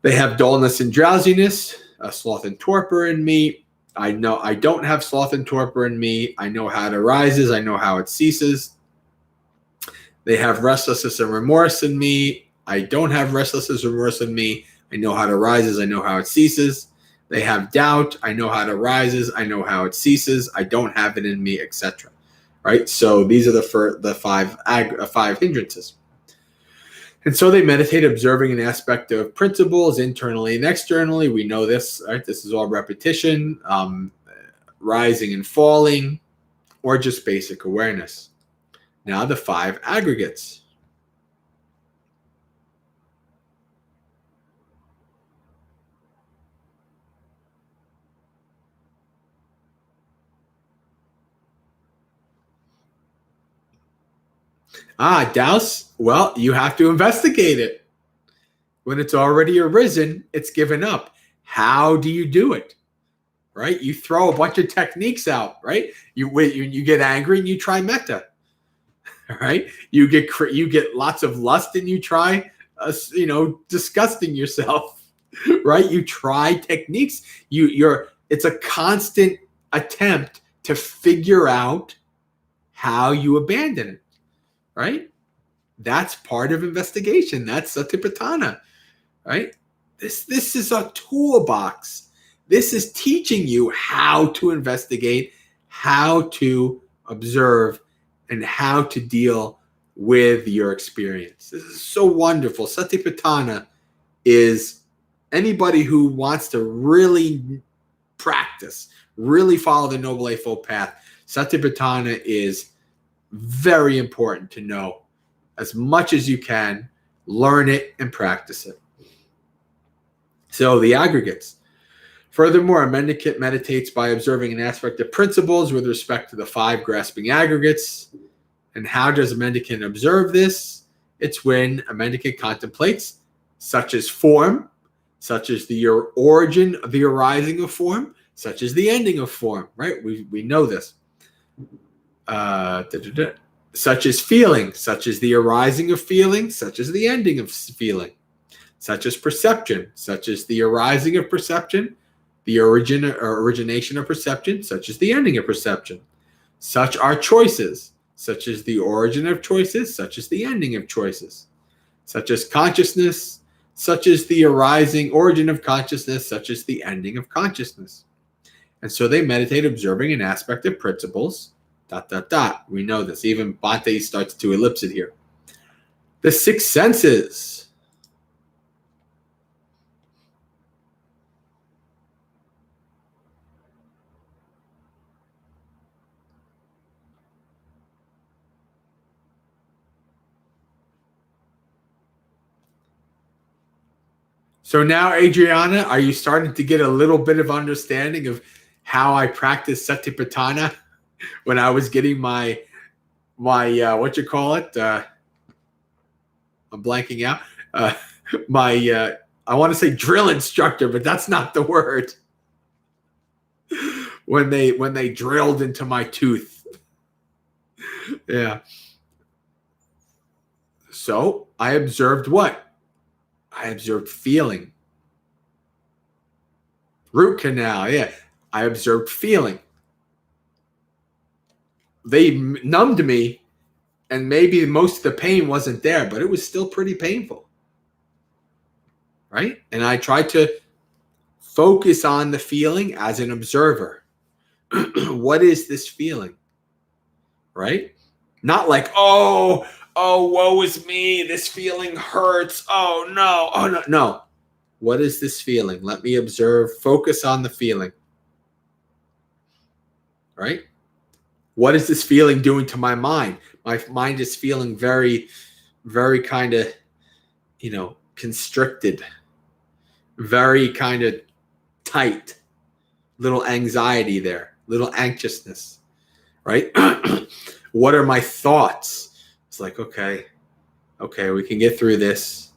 They have dullness and drowsiness, sloth and torpor in me. I know I don't have sloth and torpor in me. I know how it arises. I know how it ceases. They have restlessness and remorse in me. I don't have restlessness and remorse in me. I know how it arises. I know how it ceases. They have doubt. I know how it arises. I know how it ceases. I don't have it in me, etc. Right? So these are the 5 hindrances. And so they meditate observing an aspect of principles internally and externally. We know this, right? This is all repetition, rising and falling, or just basic awareness. Now the 5 aggregates. Douse, well, you have to investigate it. When it's already arisen, it's given up. How do you do it? Right? You throw a bunch of techniques out, right? You get angry and you try metta. Right? You get lots of lust and you try disgusting yourself. Right? You try techniques. It's a constant attempt to figure out how you abandon it. Right? That's part of investigation. That's Satipatthana, right? This is a toolbox. This is teaching you how to investigate, how to observe, and how to deal with your experience. This is so wonderful. Satipatthana is anybody who wants to really practice, really follow the Noble Eightfold Path. Satipatthana is very important to know as much as you can, learn it and practice it. So the aggregates. Furthermore, a mendicant meditates by observing an aspect of principles with respect to the 5 grasping aggregates. And how does a mendicant observe this? It's when a mendicant contemplates, such as form, such as the origin of the arising of form, such as the ending of form, right? We know this. Such as feeling, such as the arising of feeling, such as the ending of feeling, such as perception, such as the arising of perception, the origination of perception, such as the ending of perception. Such are choices, such as the origin of choices, such as the ending of choices. Such as consciousness, such as the arising origin of consciousness, such as the ending of consciousness. And so they meditate observing an aspect of principles, ... We know this. Even Bhante starts to ellipse it here. The six senses. So now, Adriana, are you starting to get a little bit of understanding of how I practiced Satipatthana when I was getting my what you call it? I'm blanking out. I want to say drill instructor, but that's not the word. When they drilled into my tooth. Yeah. So I observed what? I observed feeling. Root canal, yeah. I observed feeling. They numbed me, and maybe most of the pain wasn't there, but it was still pretty painful. Right? And I tried to focus on the feeling as an observer. What is this feeling? Right? Not like, oh, woe is me. This feeling hurts. Oh, no. No. What is this feeling? Let me observe. Focus on the feeling. Right? What is this feeling doing to my mind? My mind is feeling very, very kind of, constricted. Very kind of tight. Little anxiety there. Little anxiousness. Right? What are my thoughts? It's like, okay, we can get through this.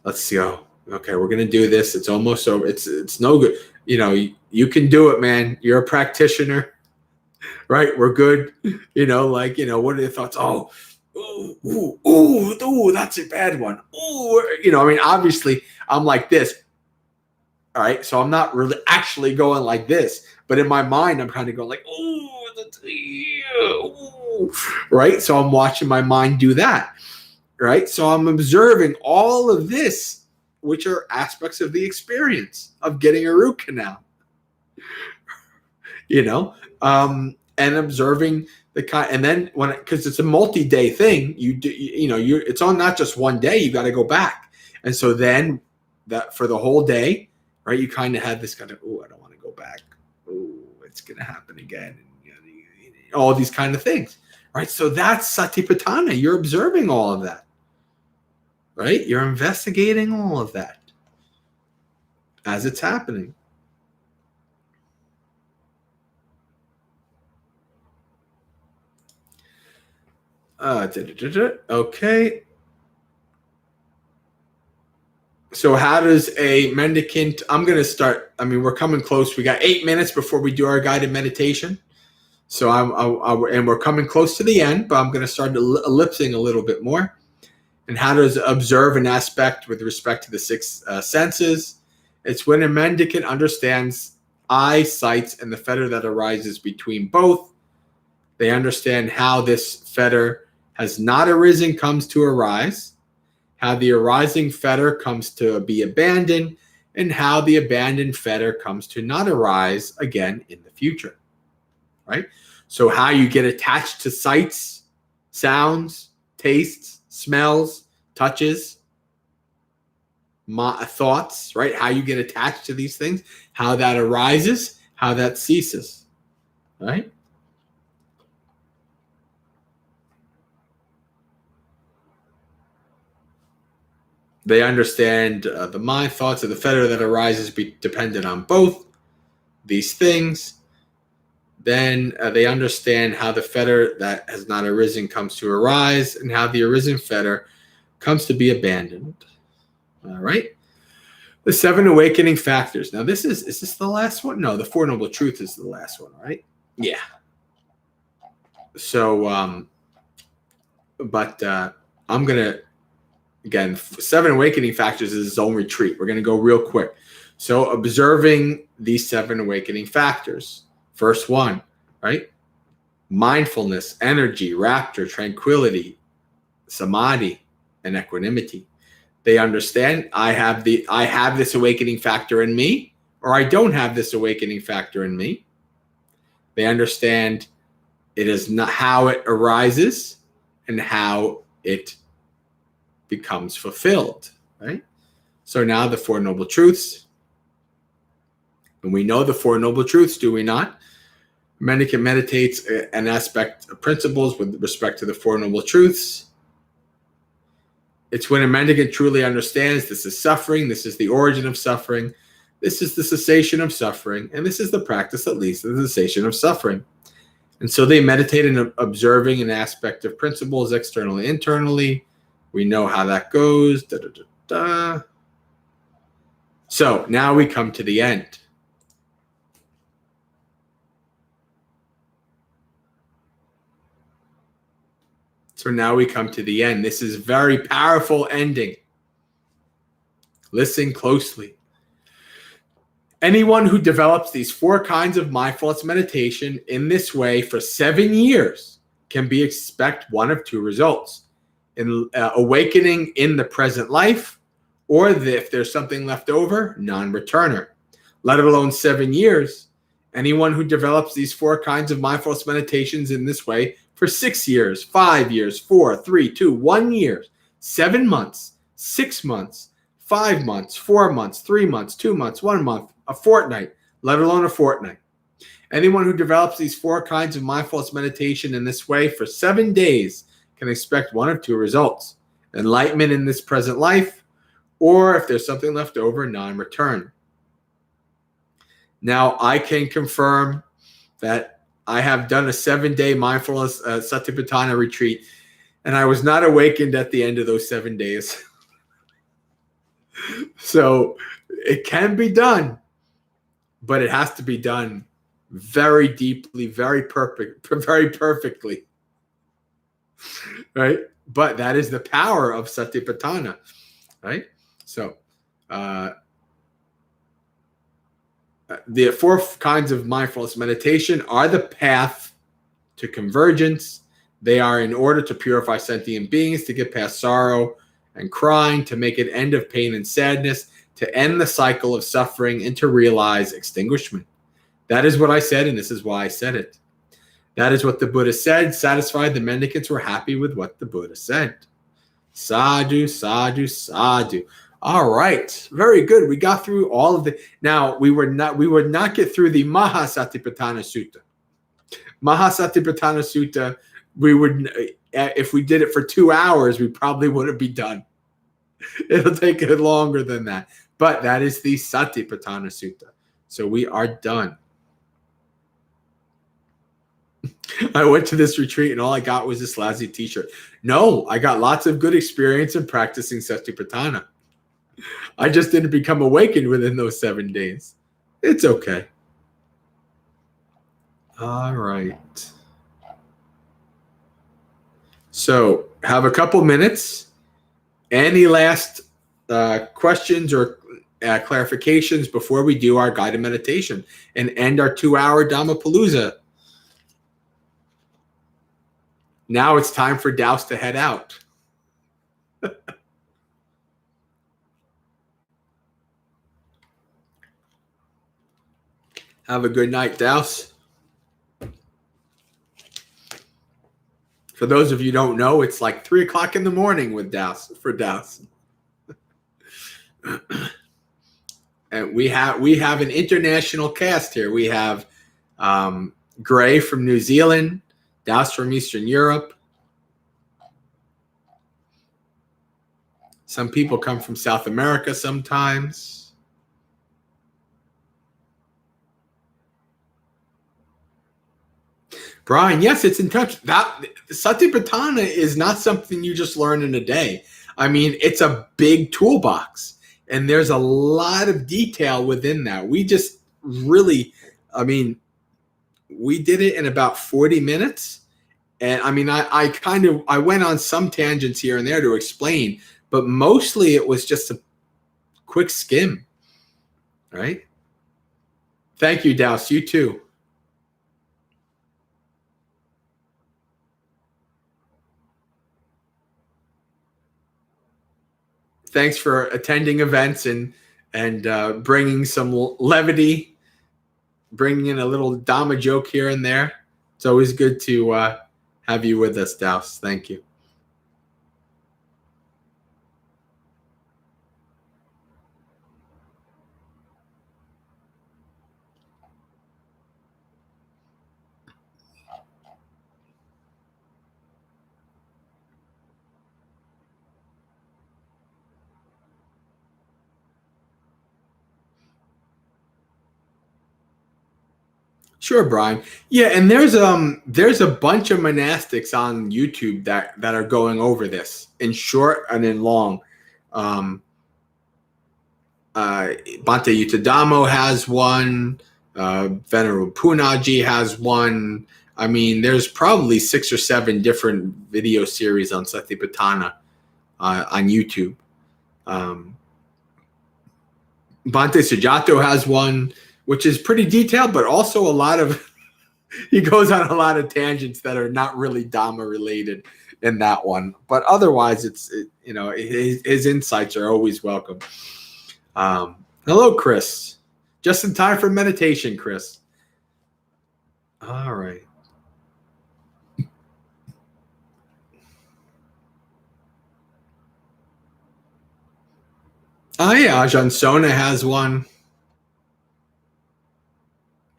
Let's go. Okay, we're going to do this. It's almost over. It's no good. You can do it, man. You're a practitioner, right? We're good. What are your thoughts? Oh, ooh, that's a bad one. Ooh, obviously I'm like this. All right. So I'm not really actually going like this, but in my mind, I'm kind of going like, ooh, right? So I'm watching my mind do that, right? So I'm observing all of this, which are aspects of the experience of getting a root canal, and observing the kind. And then because it's a multi-day thing, it's on not just one day. You got to go back, and so then that for the whole day, right? You kind of had this kind of, oh, I don't want to go back. Oh, it's going to happen again. And, all these kind of things, right? So that's Satipatthana. You're observing all of that, right? You're investigating all of that as it's happening. Okay. So how does a mendicant, I'm going to start, we're coming close. We got 8 minutes before we do our guided meditation. So and we're coming close to the end, but I'm going to start ellipsing a little bit more. And how does observe an aspect with respect to the six senses? It's when a mendicant understands eye, sights, and the fetter that arises between both. They understand how this fetter has not arisen, comes to arise, how the arising fetter comes to be abandoned, and how the abandoned fetter comes to not arise again in the future. Right? So how you get attached to sights, sounds, tastes, smells, touches, thoughts, right? How you get attached to these things, how that arises, how that ceases, right? They understand the mind, thoughts of the fetter that arises be dependent on both these things. Then they understand how the fetter that has not arisen comes to arise, and how the arisen fetter comes to be abandoned. All right. The 7 awakening factors. Now, is this the last one? No, the 4 noble truths is the last one, right? Yeah. So, I'm going to, again, 7 awakening factors is its own retreat. We're going to go real quick. So, observing these 7 awakening factors. First one, right? Mindfulness, energy, rapture, tranquility, samadhi, and equanimity. They understand I have this awakening factor in me, or I don't have this awakening factor in me. They understand it is not how it arises and how it becomes fulfilled, right? So now the Four Noble Truths. And we know the Four Noble Truths, do we not? Mendicant meditates an aspect of principles with respect to the Four Noble Truths. It's when a mendicant truly understands this is suffering, this is the origin of suffering, this is the cessation of suffering, and this is the practice that leads to the cessation of suffering. And so they meditate in observing an aspect of principles externally, internally. We know how that goes. Da, da, da, da. So now we come to the end. So now we come to the end. This is very powerful ending. Listen closely. Anyone who develops these 4 kinds of mindfulness meditation in this way for 7 years can expect one of 2 results. In awakening in the present life, or if there's something left over, non-returner. Let alone 7 years. Anyone who develops these 4 kinds of mindfulness meditations in this way for 6 years, 5 years, 4, 3, 2, 1 year, 7 months, 6 months, 5 months, 4 months, 3 months, 2 months, 1 month, a fortnight, let alone a fortnight. Anyone who develops these 4 kinds of mindfulness meditation in this way for 7 days can expect one of 2 results. Enlightenment in this present life, or if there's something left over, non-return. Now, I can confirm that I have done a 7-day mindfulness Satipatthana retreat, and I was not awakened at the end of those 7 days. So it can be done, but it has to be done very deeply, very perfectly, right? But that is the power of Satipatthana, right? So the 4 kinds of mindfulness meditation are the path to convergence. They are in order to purify sentient beings, to get past sorrow and crying, to make an end of pain and sadness, to end the cycle of suffering, and to realize extinguishment. That is what I said, and this is why I said it. That is what the Buddha said. Satisfied, the mendicants were happy with what the Buddha said. Sadhu, sadhu, sadhu. All right, very good. We got through all of the. Now we would not get through the Mahasatipatthana Sutta. Mahasatipatthana Sutta, we would, if we did it for 2 hours, we probably wouldn't be done. It'll take it longer than that. But that is the Satipatthana Sutta. So we are done. I went to this retreat and all I got was this lousy t-shirt. No, I got lots of good experience in practicing Satipatthana. I just didn't become awakened within those 7 days. It's okay. All right. So have a couple minutes. Any last questions or clarifications before we do our guided meditation and end our 2-hour Dhammapalooza? Now it's time for Douse to head out. Have a good night, Douse. For those of you who don't know, it's like 3 o'clock in the morning with Douse, for Douse. And we have an international cast here. We have Gray from New Zealand, Douse from Eastern Europe. Some people come from South America sometimes. Brian, yes, it's in touch. That Satipatthana is not something you just learn in a day. I mean, it's a big toolbox, and there's a lot of detail within that. We just really, I mean, we did it in about 40 minutes. And I mean, I went on some tangents here and there to explain, but mostly it was just a quick skim, right? Thank you, Douse. You too. thanks for attending events and bringing some levity, bringing in a little Dhamma joke here and there. It's always good to have you with us, Daus. Thank you. Sure, Brian. Yeah, and there's a bunch of monastics on YouTube that are going over this in short and in long. Bhante Yuttadhammo has one. Venerable Punaji has one. I mean, there's probably 6 or 7 different video series on Satipatthana on YouTube. Bhante Sujato has one, which is pretty detailed, but also a lot of, he goes on a lot of tangents that are not really Dhamma related in that one. But otherwise, his insights are always welcome. Hello, Chris. Just in time for meditation, Chris. All right. Oh, yeah, Ajahn Sona has one.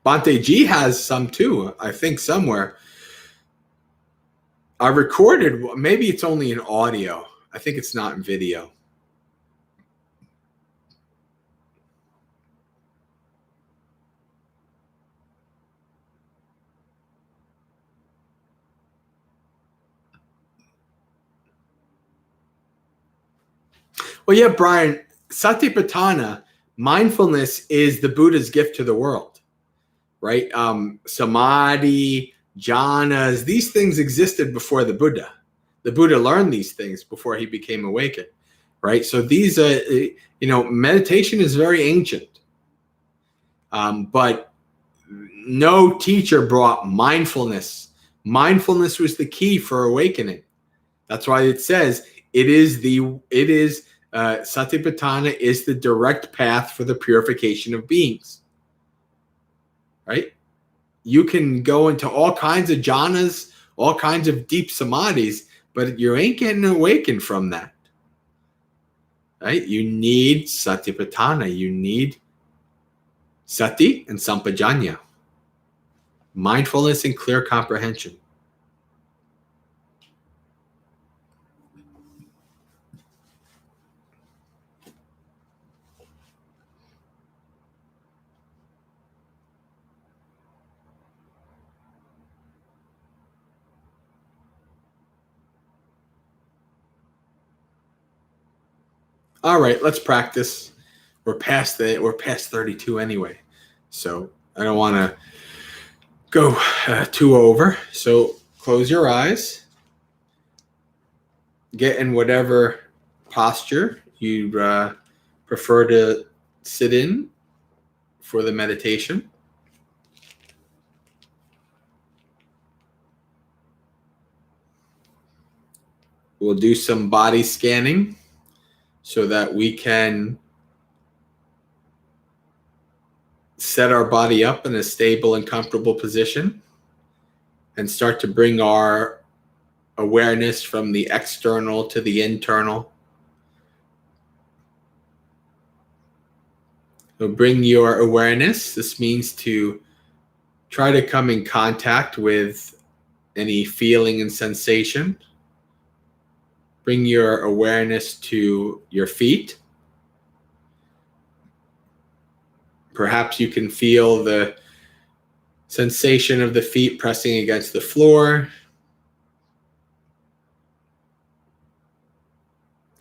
Bhante G has some too, I think, somewhere. I recorded, maybe it's only in audio. I think it's not in video. Well, yeah, Brian, Satipatthana, mindfulness is the Buddha's gift to the world, right? Samadhi, jhanas, these things existed before the Buddha. The Buddha learned these things before he became awakened, right? So these are, meditation is very ancient. But no teacher brought mindfulness. Mindfulness was the key for awakening. That's why it says Satipatthana is the direct path for the purification of beings. Right? You can go into all kinds of jhanas, all kinds of deep samadhis, but you ain't getting awakened from that. Right? You need Satipatthana. You need sati and sampajanya. Mindfulness and clear comprehension. All right, let's practice. We're past 32 anyway, so I don't want to go too over. So close your eyes. Get in whatever posture you prefer to sit in for the meditation. We'll do some body scanning so that we can set our body up in a stable and comfortable position and start to bring our awareness from the external to the internal. So bring your awareness. This means to try to come in contact with any feeling and sensation. Bring your awareness to your feet. Perhaps you can feel the sensation of the feet pressing against the floor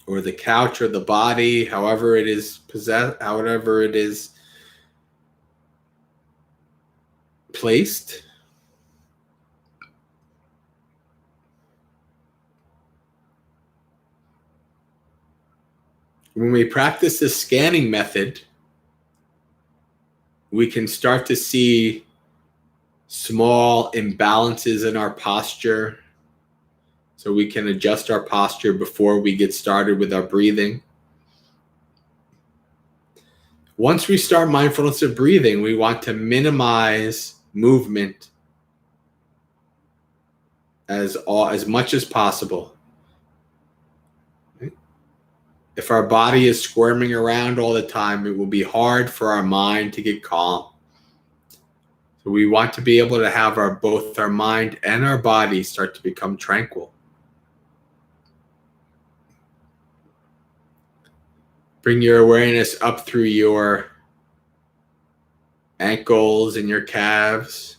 or the couch or the body, however it is placed. When we practice this scanning method, we can start to see small imbalances in our posture. So we can adjust our posture before we get started with our breathing. Once we start mindfulness of breathing, we want to minimize movement as much as possible. If our body is squirming around all the time, it will be hard for our mind to get calm. So we want to be able to have both our mind and our body start to become tranquil. Bring your awareness up through your ankles and your calves.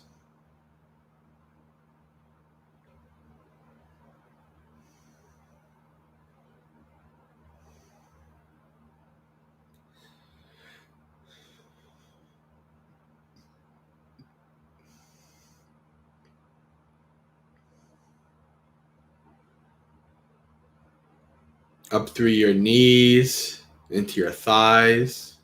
Up through your knees, into your thighs.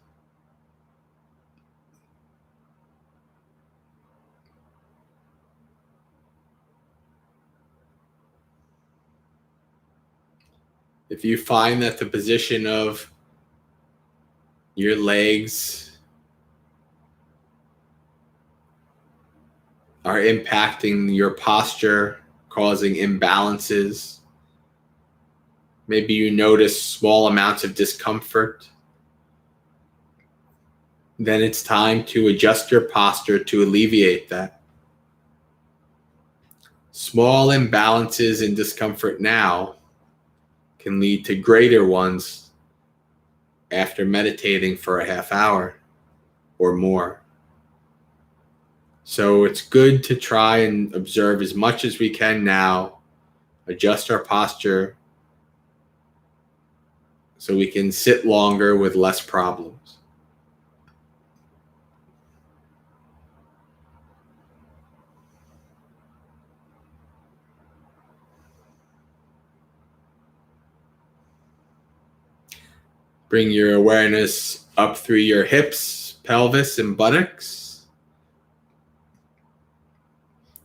If you find that the position of your legs are impacting your posture, causing imbalances, maybe you notice small amounts of discomfort, then it's time to adjust your posture to alleviate that. Small imbalances and discomfort now can lead to greater ones after meditating for a half hour or more. So it's good to try and observe as much as we can now, adjust our posture so we can sit longer with less problems. Bring your awareness up through your hips, pelvis, and buttocks.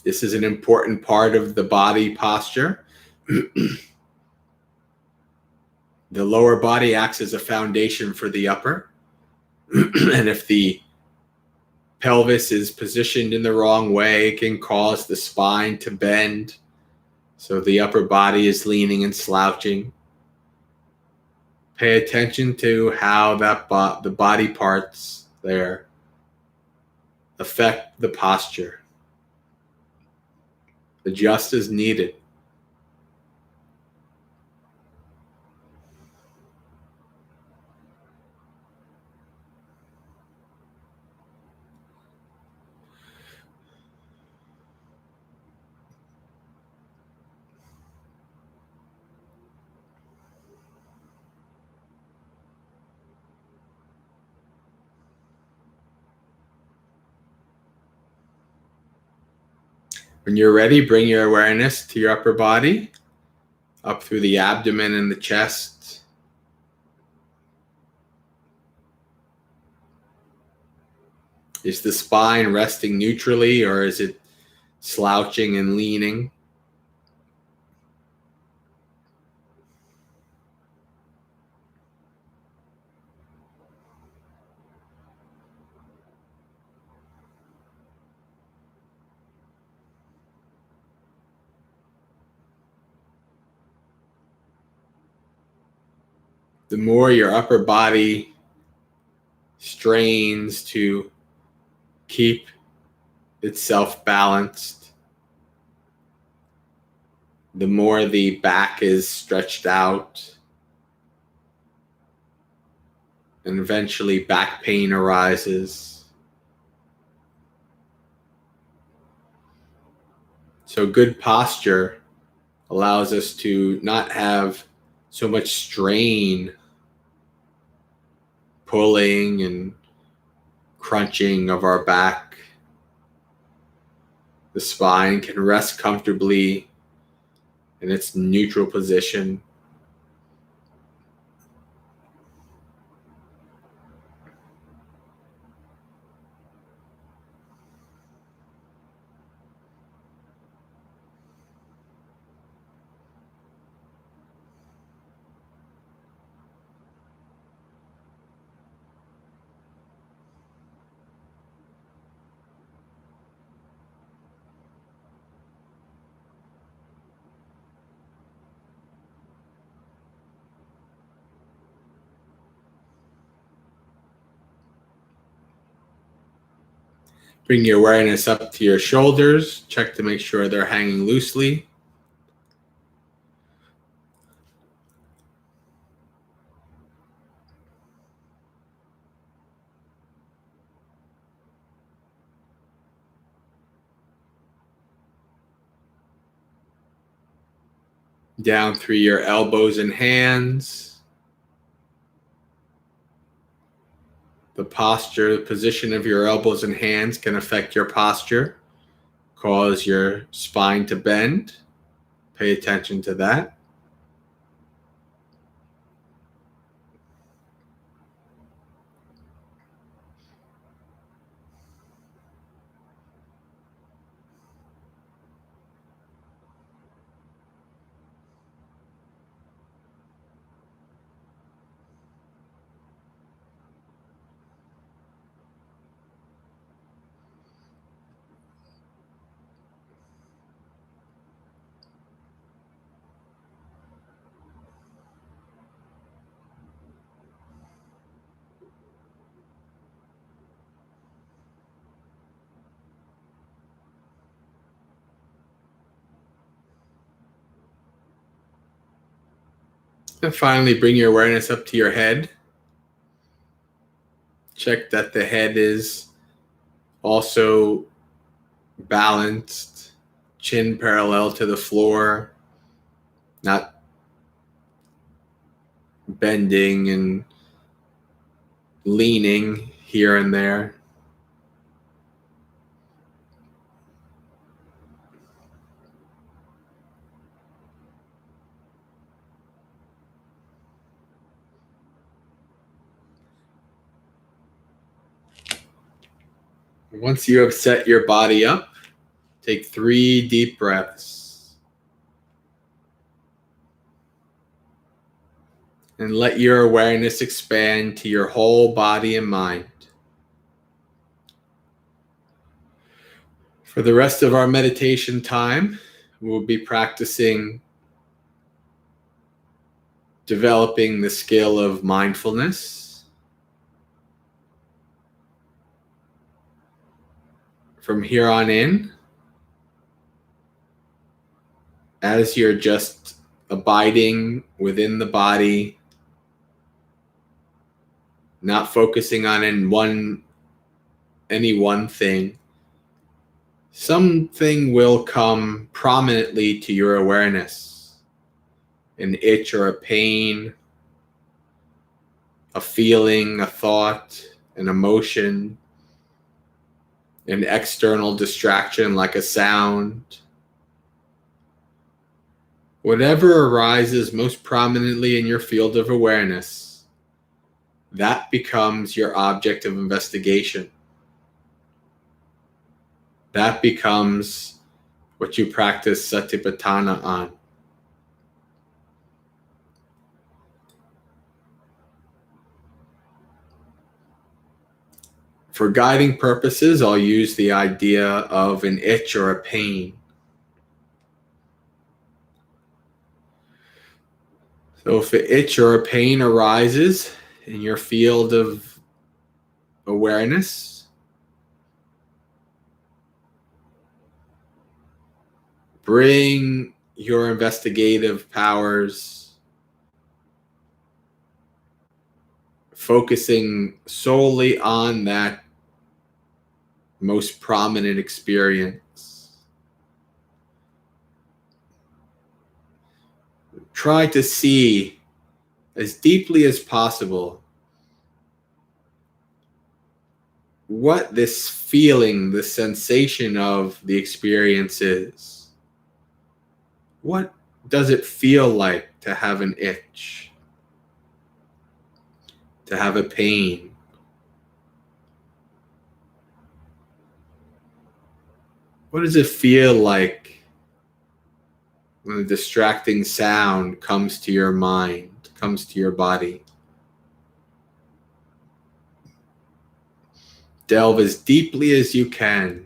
This is an important part of the body posture. The lower body acts as a foundation for the upper. And if the pelvis is positioned in the wrong way, it can cause the spine to bend. So the upper body is leaning and slouching. Pay attention to how the body parts there affect the posture. Adjust as needed. When you're ready, bring your awareness to your upper body, up through the abdomen and the chest. Is the spine resting neutrally, or is it slouching and leaning? The more your upper body strains to keep itself balanced, the more the back is stretched out, and eventually back pain arises. So good posture allows us to not have so much strain, pulling and crunching of our back. The spine can rest comfortably in its neutral position. Bring your awareness up to your shoulders. Check to make sure they're hanging loosely. Down through your elbows and hands. The posture, the position of your elbows and hands can affect your posture, cause your spine to bend. Pay attention to that. And finally, bring your awareness up to your head. Check that the head is also balanced, chin parallel to the floor, not bending and leaning here and there. Once you have set your body up, take 3 deep breaths. And let your awareness expand to your whole body and mind. For the rest of our meditation time, we'll be practicing developing the skill of mindfulness. From here on in, as you're just abiding within the body, not focusing on any one thing, something will come prominently to your awareness. An itch or a pain, a feeling, a thought, an emotion, an external distraction like a sound. Whatever arises most prominently in your field of awareness, that becomes your object of investigation. That becomes what you practice Satipatthana on. For guiding purposes, I'll use the idea of an itch or a pain. So if an itch or a pain arises in your field of awareness, bring your investigative powers, focusing solely on that most prominent experience. Try to see as deeply as possible what this feeling, the sensation of the experience is. What does it feel like to have an itch? To have a pain? What does it feel like when a distracting sound comes to your mind, comes to your body? Delve as deeply as you can.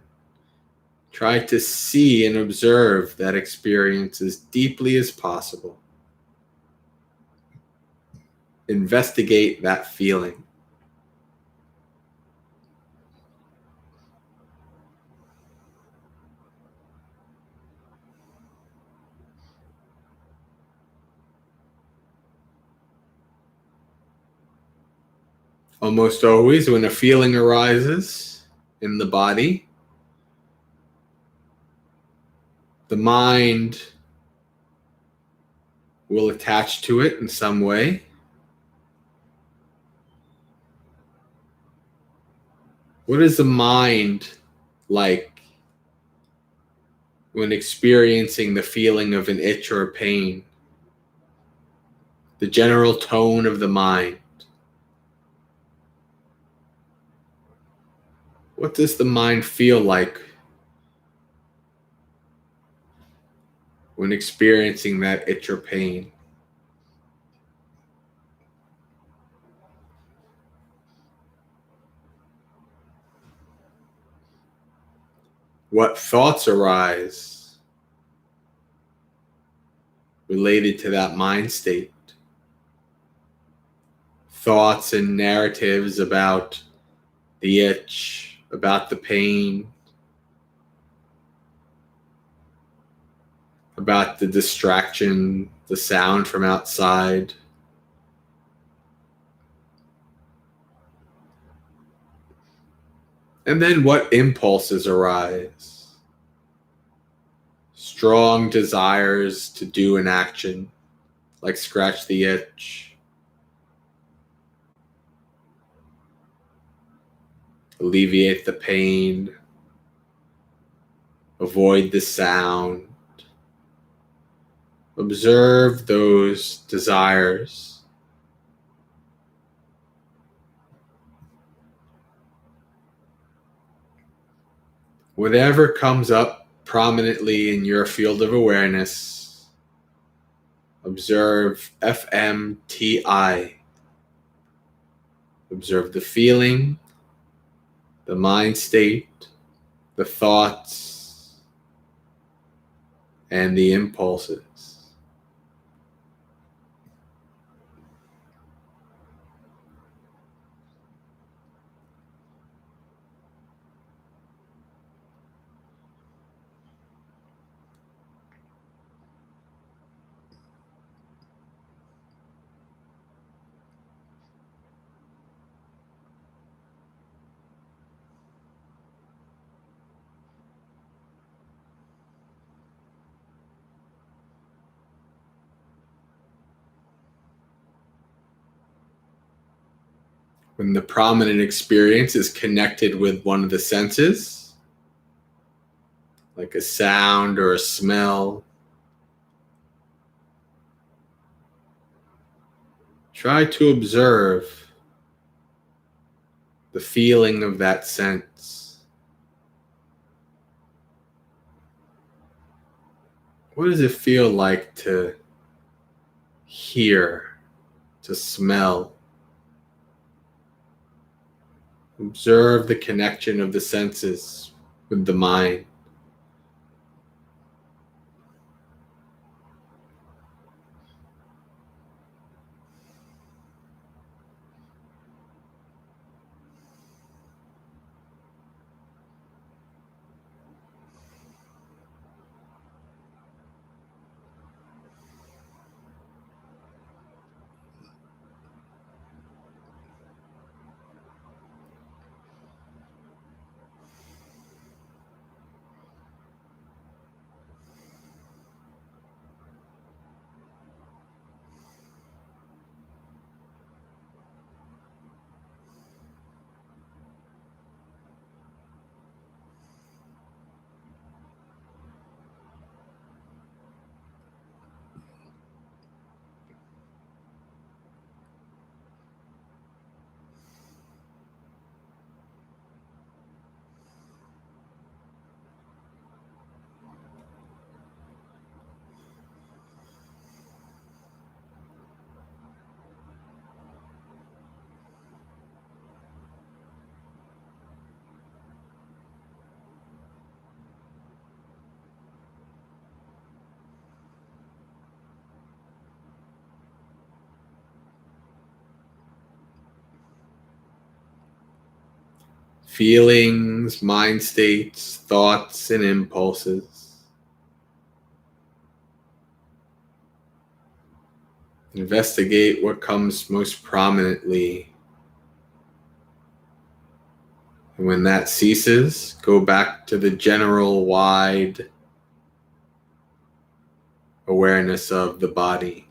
Try to see and observe that experience as deeply as possible. Investigate that feeling. Almost always, when a feeling arises in the body, the mind will attach to it in some way. What is the mind like when experiencing the feeling of an itch or a pain? The general tone of the mind. What does the mind feel like when experiencing that itch or pain? What thoughts arise related to that mind state? Thoughts and narratives about the itch, about the pain, about the distraction, the sound from outside. And then what impulses arise? Strong desires to do an action, like scratch the itch, alleviate the pain, avoid the sound. Observe those desires. Whatever comes up prominently in your field of awareness, observe FMTI. Observe the feeling, the mind state, the thoughts, and the impulses. When the prominent experience is connected with one of the senses, like a sound or a smell, try to observe the feeling of that sense. What does it feel like to hear, to smell? Observe the connection of the senses with the mind. Feelings, mind states, thoughts, and impulses. Investigate what comes most prominently When that ceases, go back to the general wide awareness of the body.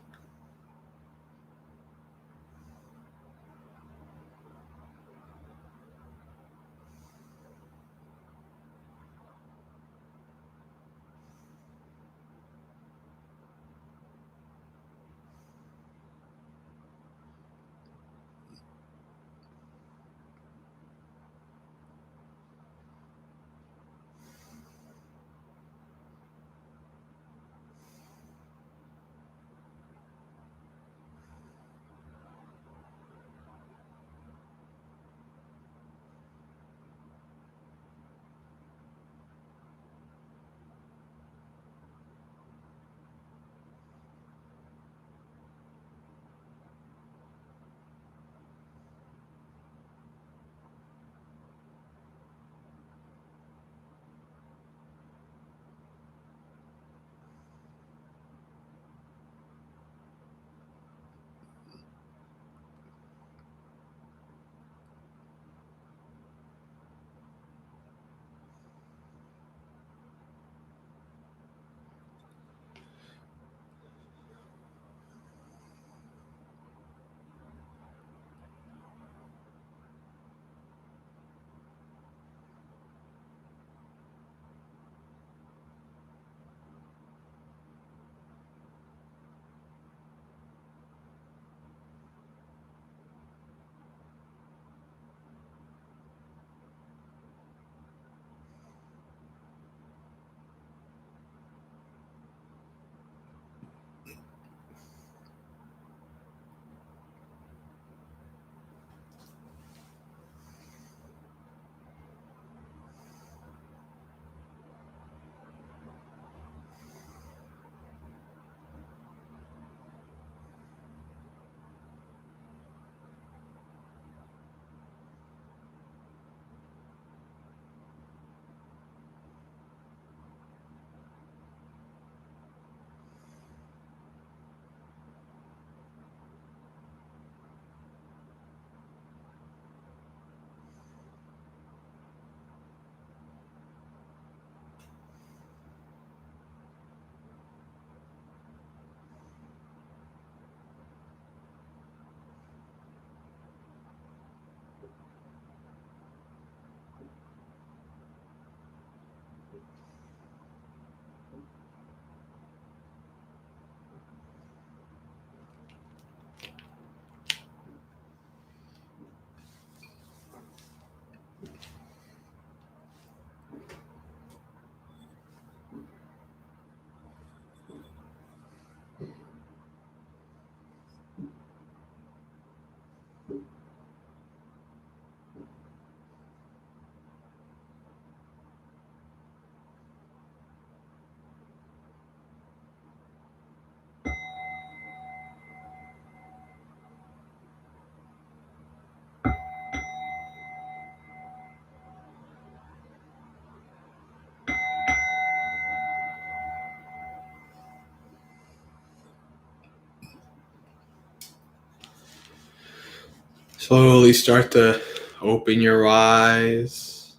Slowly start to open your eyes.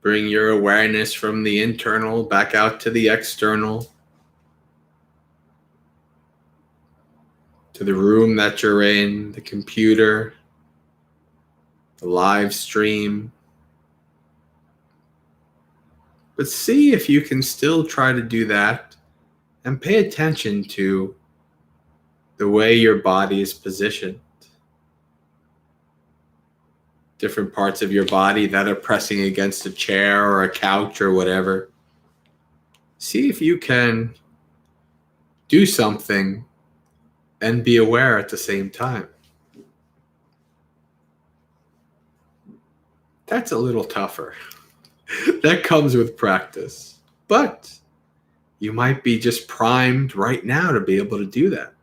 Bring your awareness from the internal back out to the external, to the room that you're in, the computer, the live stream. But see if you can still try to do that and pay attention to the way your body is positioned. Different parts of your body that are pressing against a chair or a couch or whatever. See if you can do something and be aware at the same time. That's a little tougher. That comes with practice. But you might be just primed right now to be able to do that.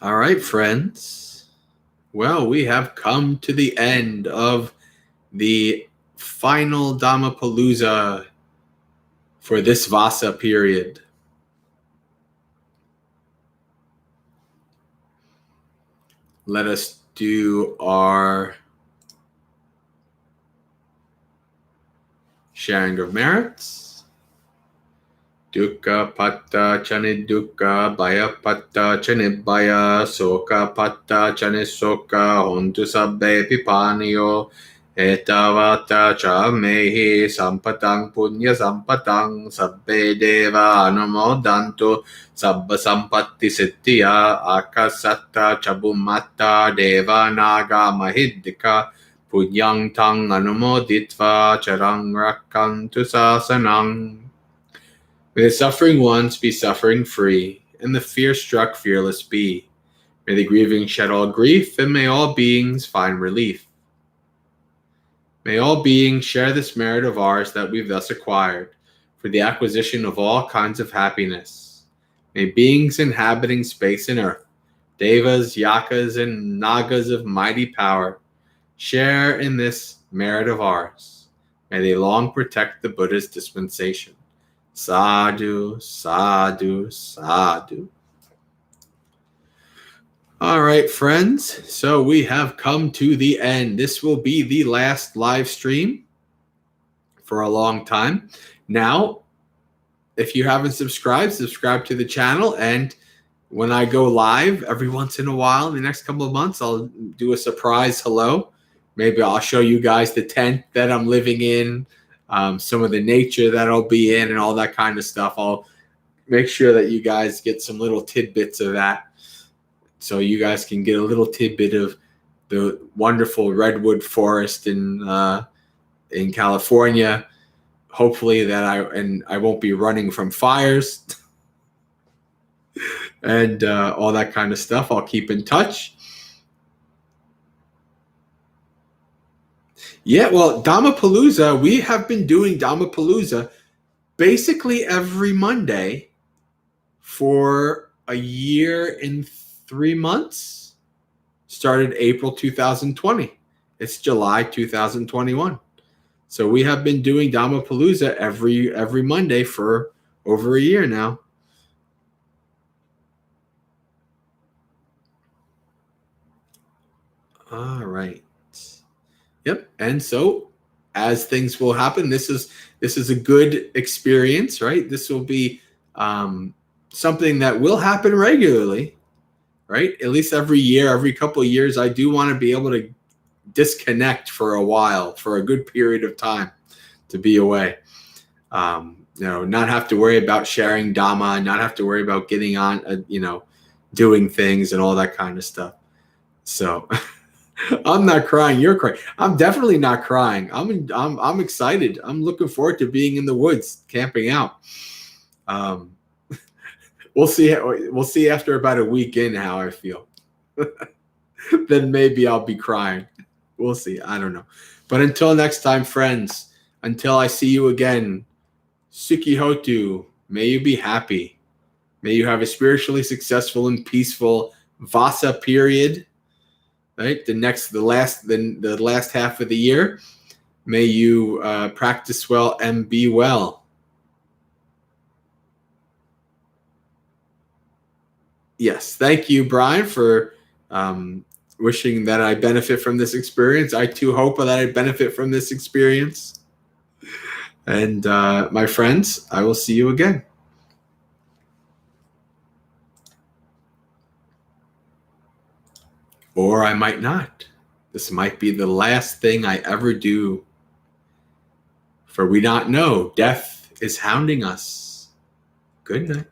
All right, friends. Well, we have come to the end of the final Dhammapalooza for this Vassa period. Let us do our sharing of merits. Dukkha patta chani dukkha, bhaya patta chani bhaya, soka patta chani soka, hontu sabbe pipaniyo, etavata cha mehi sampatang punya sampatang, sabbe deva anumodanto, sabba sampatti siddhya, akasatta chabumatta deva naga mahiddhika, punyang tang anumoditva charang rakkantu sasanang. May the suffering ones be suffering free, and the fear-struck fearless be. May the grieving shed all grief, and may all beings find relief. May all beings share this merit of ours that we've thus acquired, for the acquisition of all kinds of happiness. May beings inhabiting space and earth, devas, yakas, and nagas of mighty power, share in this merit of ours. May they long protect the Buddha's dispensation. Sadhu, sadhu, sadhu. All right, friends. So we have come to the end. This will be the last live stream for a long time. Now, if you haven't subscribed, subscribe to the channel. And when I go live every once in a while, in the next couple of months, I'll do a surprise hello. Maybe I'll show you guys the tent that I'm living in. Some of the nature that I'll be in and all that kind of stuff. I'll make sure that you guys get some little tidbits of that, so you guys can get a little tidbit of the wonderful redwood forest in California. Hopefully that I won't be running from fires and all that kind of stuff. I'll keep in touch. Yeah, well, Dhammapalooza, we have been doing Dhammapalooza basically every Monday for a year and 3 months. Started April 2020. It's July 2021. So we have been doing Dhammapalooza every Monday for over a year now. All right. Yep. And so as things will happen, this is a good experience, right? This will be something that will happen regularly, right? At least every year, every couple of years, I do want to be able to disconnect for a while, for a good period of time, to be away. Not have to worry about sharing Dhamma, not have to worry about getting on, doing things and all that kind of stuff. So I'm not crying. You're crying. I'm definitely not crying. I'm excited. I'm looking forward to being in the woods, camping out. We'll see. We'll see after about a week in how I feel. Then maybe I'll be crying. We'll see. I don't know. But until next time, friends, until I see you again, Sukhi Hotu, may you be happy. May you have a spiritually successful and peaceful Vassa period. Right, the last half of the year. May you practice well and be well. Yes, thank you, Brian, for wishing that I benefit from this experience. I too hope that I benefit from this experience. And my friends, I will see you again. Or I might not. This might be the last thing I ever do. For we not know, death is hounding us. Good night.